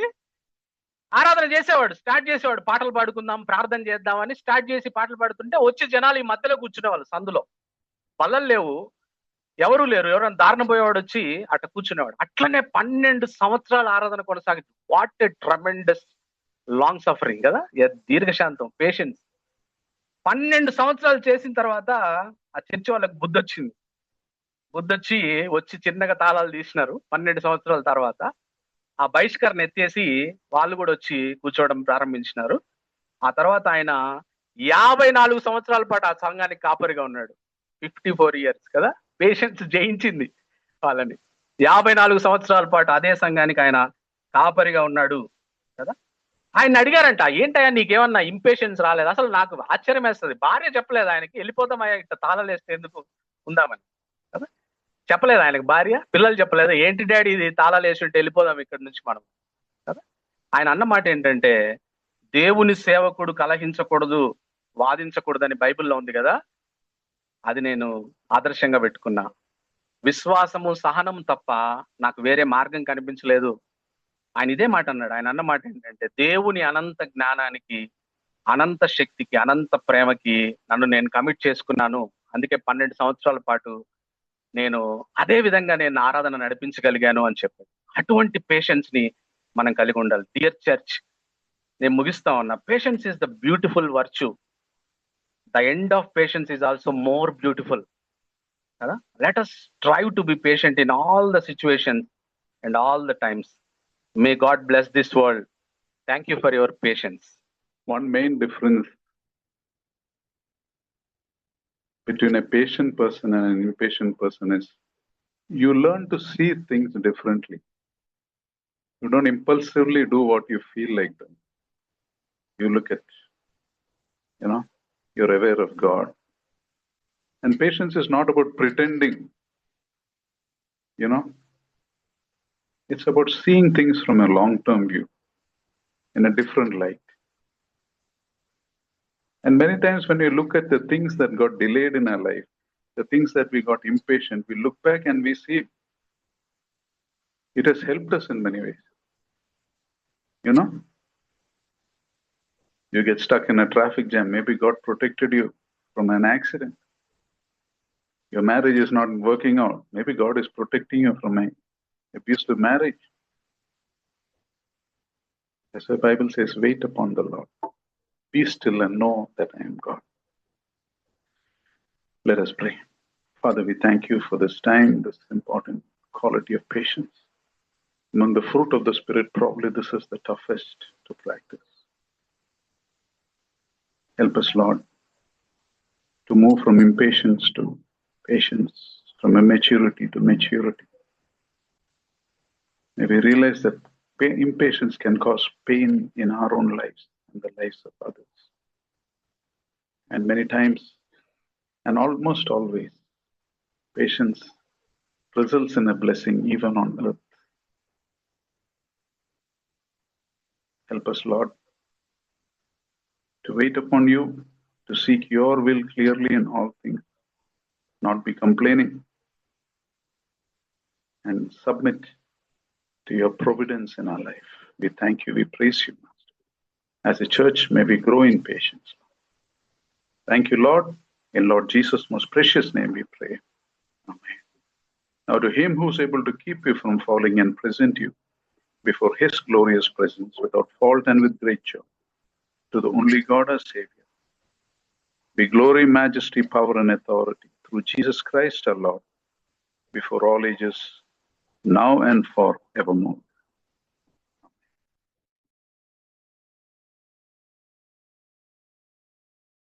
ఆరాధన చేసేవాడు, స్టార్ట్ చేసేవాడు. పాటలు పాడుకుందాం, ప్రార్థన చేద్దామని స్టార్ట్ చేసి పాటలు పాడుతుంటే వచ్చి జనాలు ఈ మధ్యలో కూర్చునేవాళ్ళు. సందులో బల్లలు లేవు, ఎవరు లేరు, ఎవరైనా దారుణ పోయేవాడు వచ్చి అట్లా కూర్చునేవాడు. అట్లనే 12 సంవత్సరాల ఆరాధన కొనసాగింది. What a tremendous long suffering కదా, దీర్ఘశాంతం, పేషెన్స్. 12 సంవత్సరాలు చేసిన తర్వాత ఆ చర్చి వాళ్ళకి బుద్ధొచ్చి వచ్చి చిన్నగా తాళాలు తీసినారు. 12 సంవత్సరాల తర్వాత ఆ బహిష్కరణ ఎత్తేసి వాళ్ళు కూడా వచ్చి కూర్చోవడం ప్రారంభించినారు. ఆ తర్వాత ఆయన 54 సంవత్సరాల పాటు ఆ సంఘానికి కాపరిగా ఉన్నాడు. 54 ఇయర్స్ కదా, పేషెన్స్ జయించింది వాళ్ళని. 54 సంవత్సరాల పాటు అదే సంఘానికి ఆయన కాపరిగా ఉన్నాడు కదా. ఆయన అడిగారంట, ఏంటయ్యా నీకేమన్నా ఇంపేషెన్స్ రాలేదు? అసలు నాకు ఆశ్చర్యం వేస్తుంది, భార్య చెప్పలేదు ఆయనకి వెళ్ళిపోతామయ్యా ఇట్లా తాళాలు వేస్తే ఎందుకు ఉందామని కదా, చెప్పలేదు ఆయనకు భార్య, పిల్లలు చెప్పలేదు, ఏంటి డాడీ ఇది తాళాలు వేసి ఉంటే వెళ్ళిపోదాం ఇక్కడ నుంచి మనం కదా. ఆయన అన్న మాట ఏంటంటే, దేవుని సేవకుడు కలహించకూడదు, వాదించకూడదని బైబిల్లో ఉంది కదా, అది నేను ఆదర్శంగా పెట్టుకున్నా. విశ్వాసము, సహనం తప్ప నాకు వేరే మార్గం కనిపించలేదు. ఆయన ఇదే మాట అన్నాడు. ఆయన అన్న మాట ఏంటంటే, దేవుని అనంత జ్ఞానానికి, అనంత శక్తికి, అనంత ప్రేమకి నన్ను నేను కమిట్ చేసుకున్నాను. అందుకే 12 సంవత్సరాల పాటు నేను అదే విధంగా నేను ఆరాధన నడిపించగలిగాను అని చెప్పాడు. అటువంటి పేషెన్స్ ని మనం కలిగి ఉండాలి. డియర్ చర్చ్, నేను ముగిస్తా ఉన్నా. Patience is the beautiful virtue. The end of patience is also more beautiful. Let us strive to be patient in all the situations and all the times. May God bless this world. Thank you for your patience. One main difference between a patient person and an impatient person is you learn to see things differently. You don't impulsively do what you feel like doing. You look at, you're aware of God. And patience is not about pretending, It's about seeing things from a long-term view, in a different light. And many times when we look at the things that got delayed in our life, the things that we got impatient, we look back and we see it has helped us in many ways. You get stuck in a traffic jam, maybe God protected you from an accident. Your marriage is not working out, maybe God is protecting you from an abusive marriage. That's why the Bible says, wait upon the Lord. Be still and know that I am God. Let us pray. Father, we thank you for this time, this important quality of patience. Among the fruit of the Spirit, probably this is the toughest to practice. Help us, Lord, to move from impatience to patience, from immaturity to maturity. May we realize that impatience can cause pain in our own lives and the lives of others. And many times, and almost always, patience results in a blessing even on earth. Help us, Lord, to wait upon you, to seek your will clearly in all things, not be complaining, and submit to your providence in our life. We thank you, we praise you, Master. As a church, may we grow in patience. Thank you, Lord. In Lord Jesus' most precious name we pray. Amen. Now to him who is able to keep you from falling and present you before his glorious presence without fault and with great joy, to the only God our Savior, be glory, majesty, power, and authority through Jesus Christ our Lord, before all ages, now and forevermore.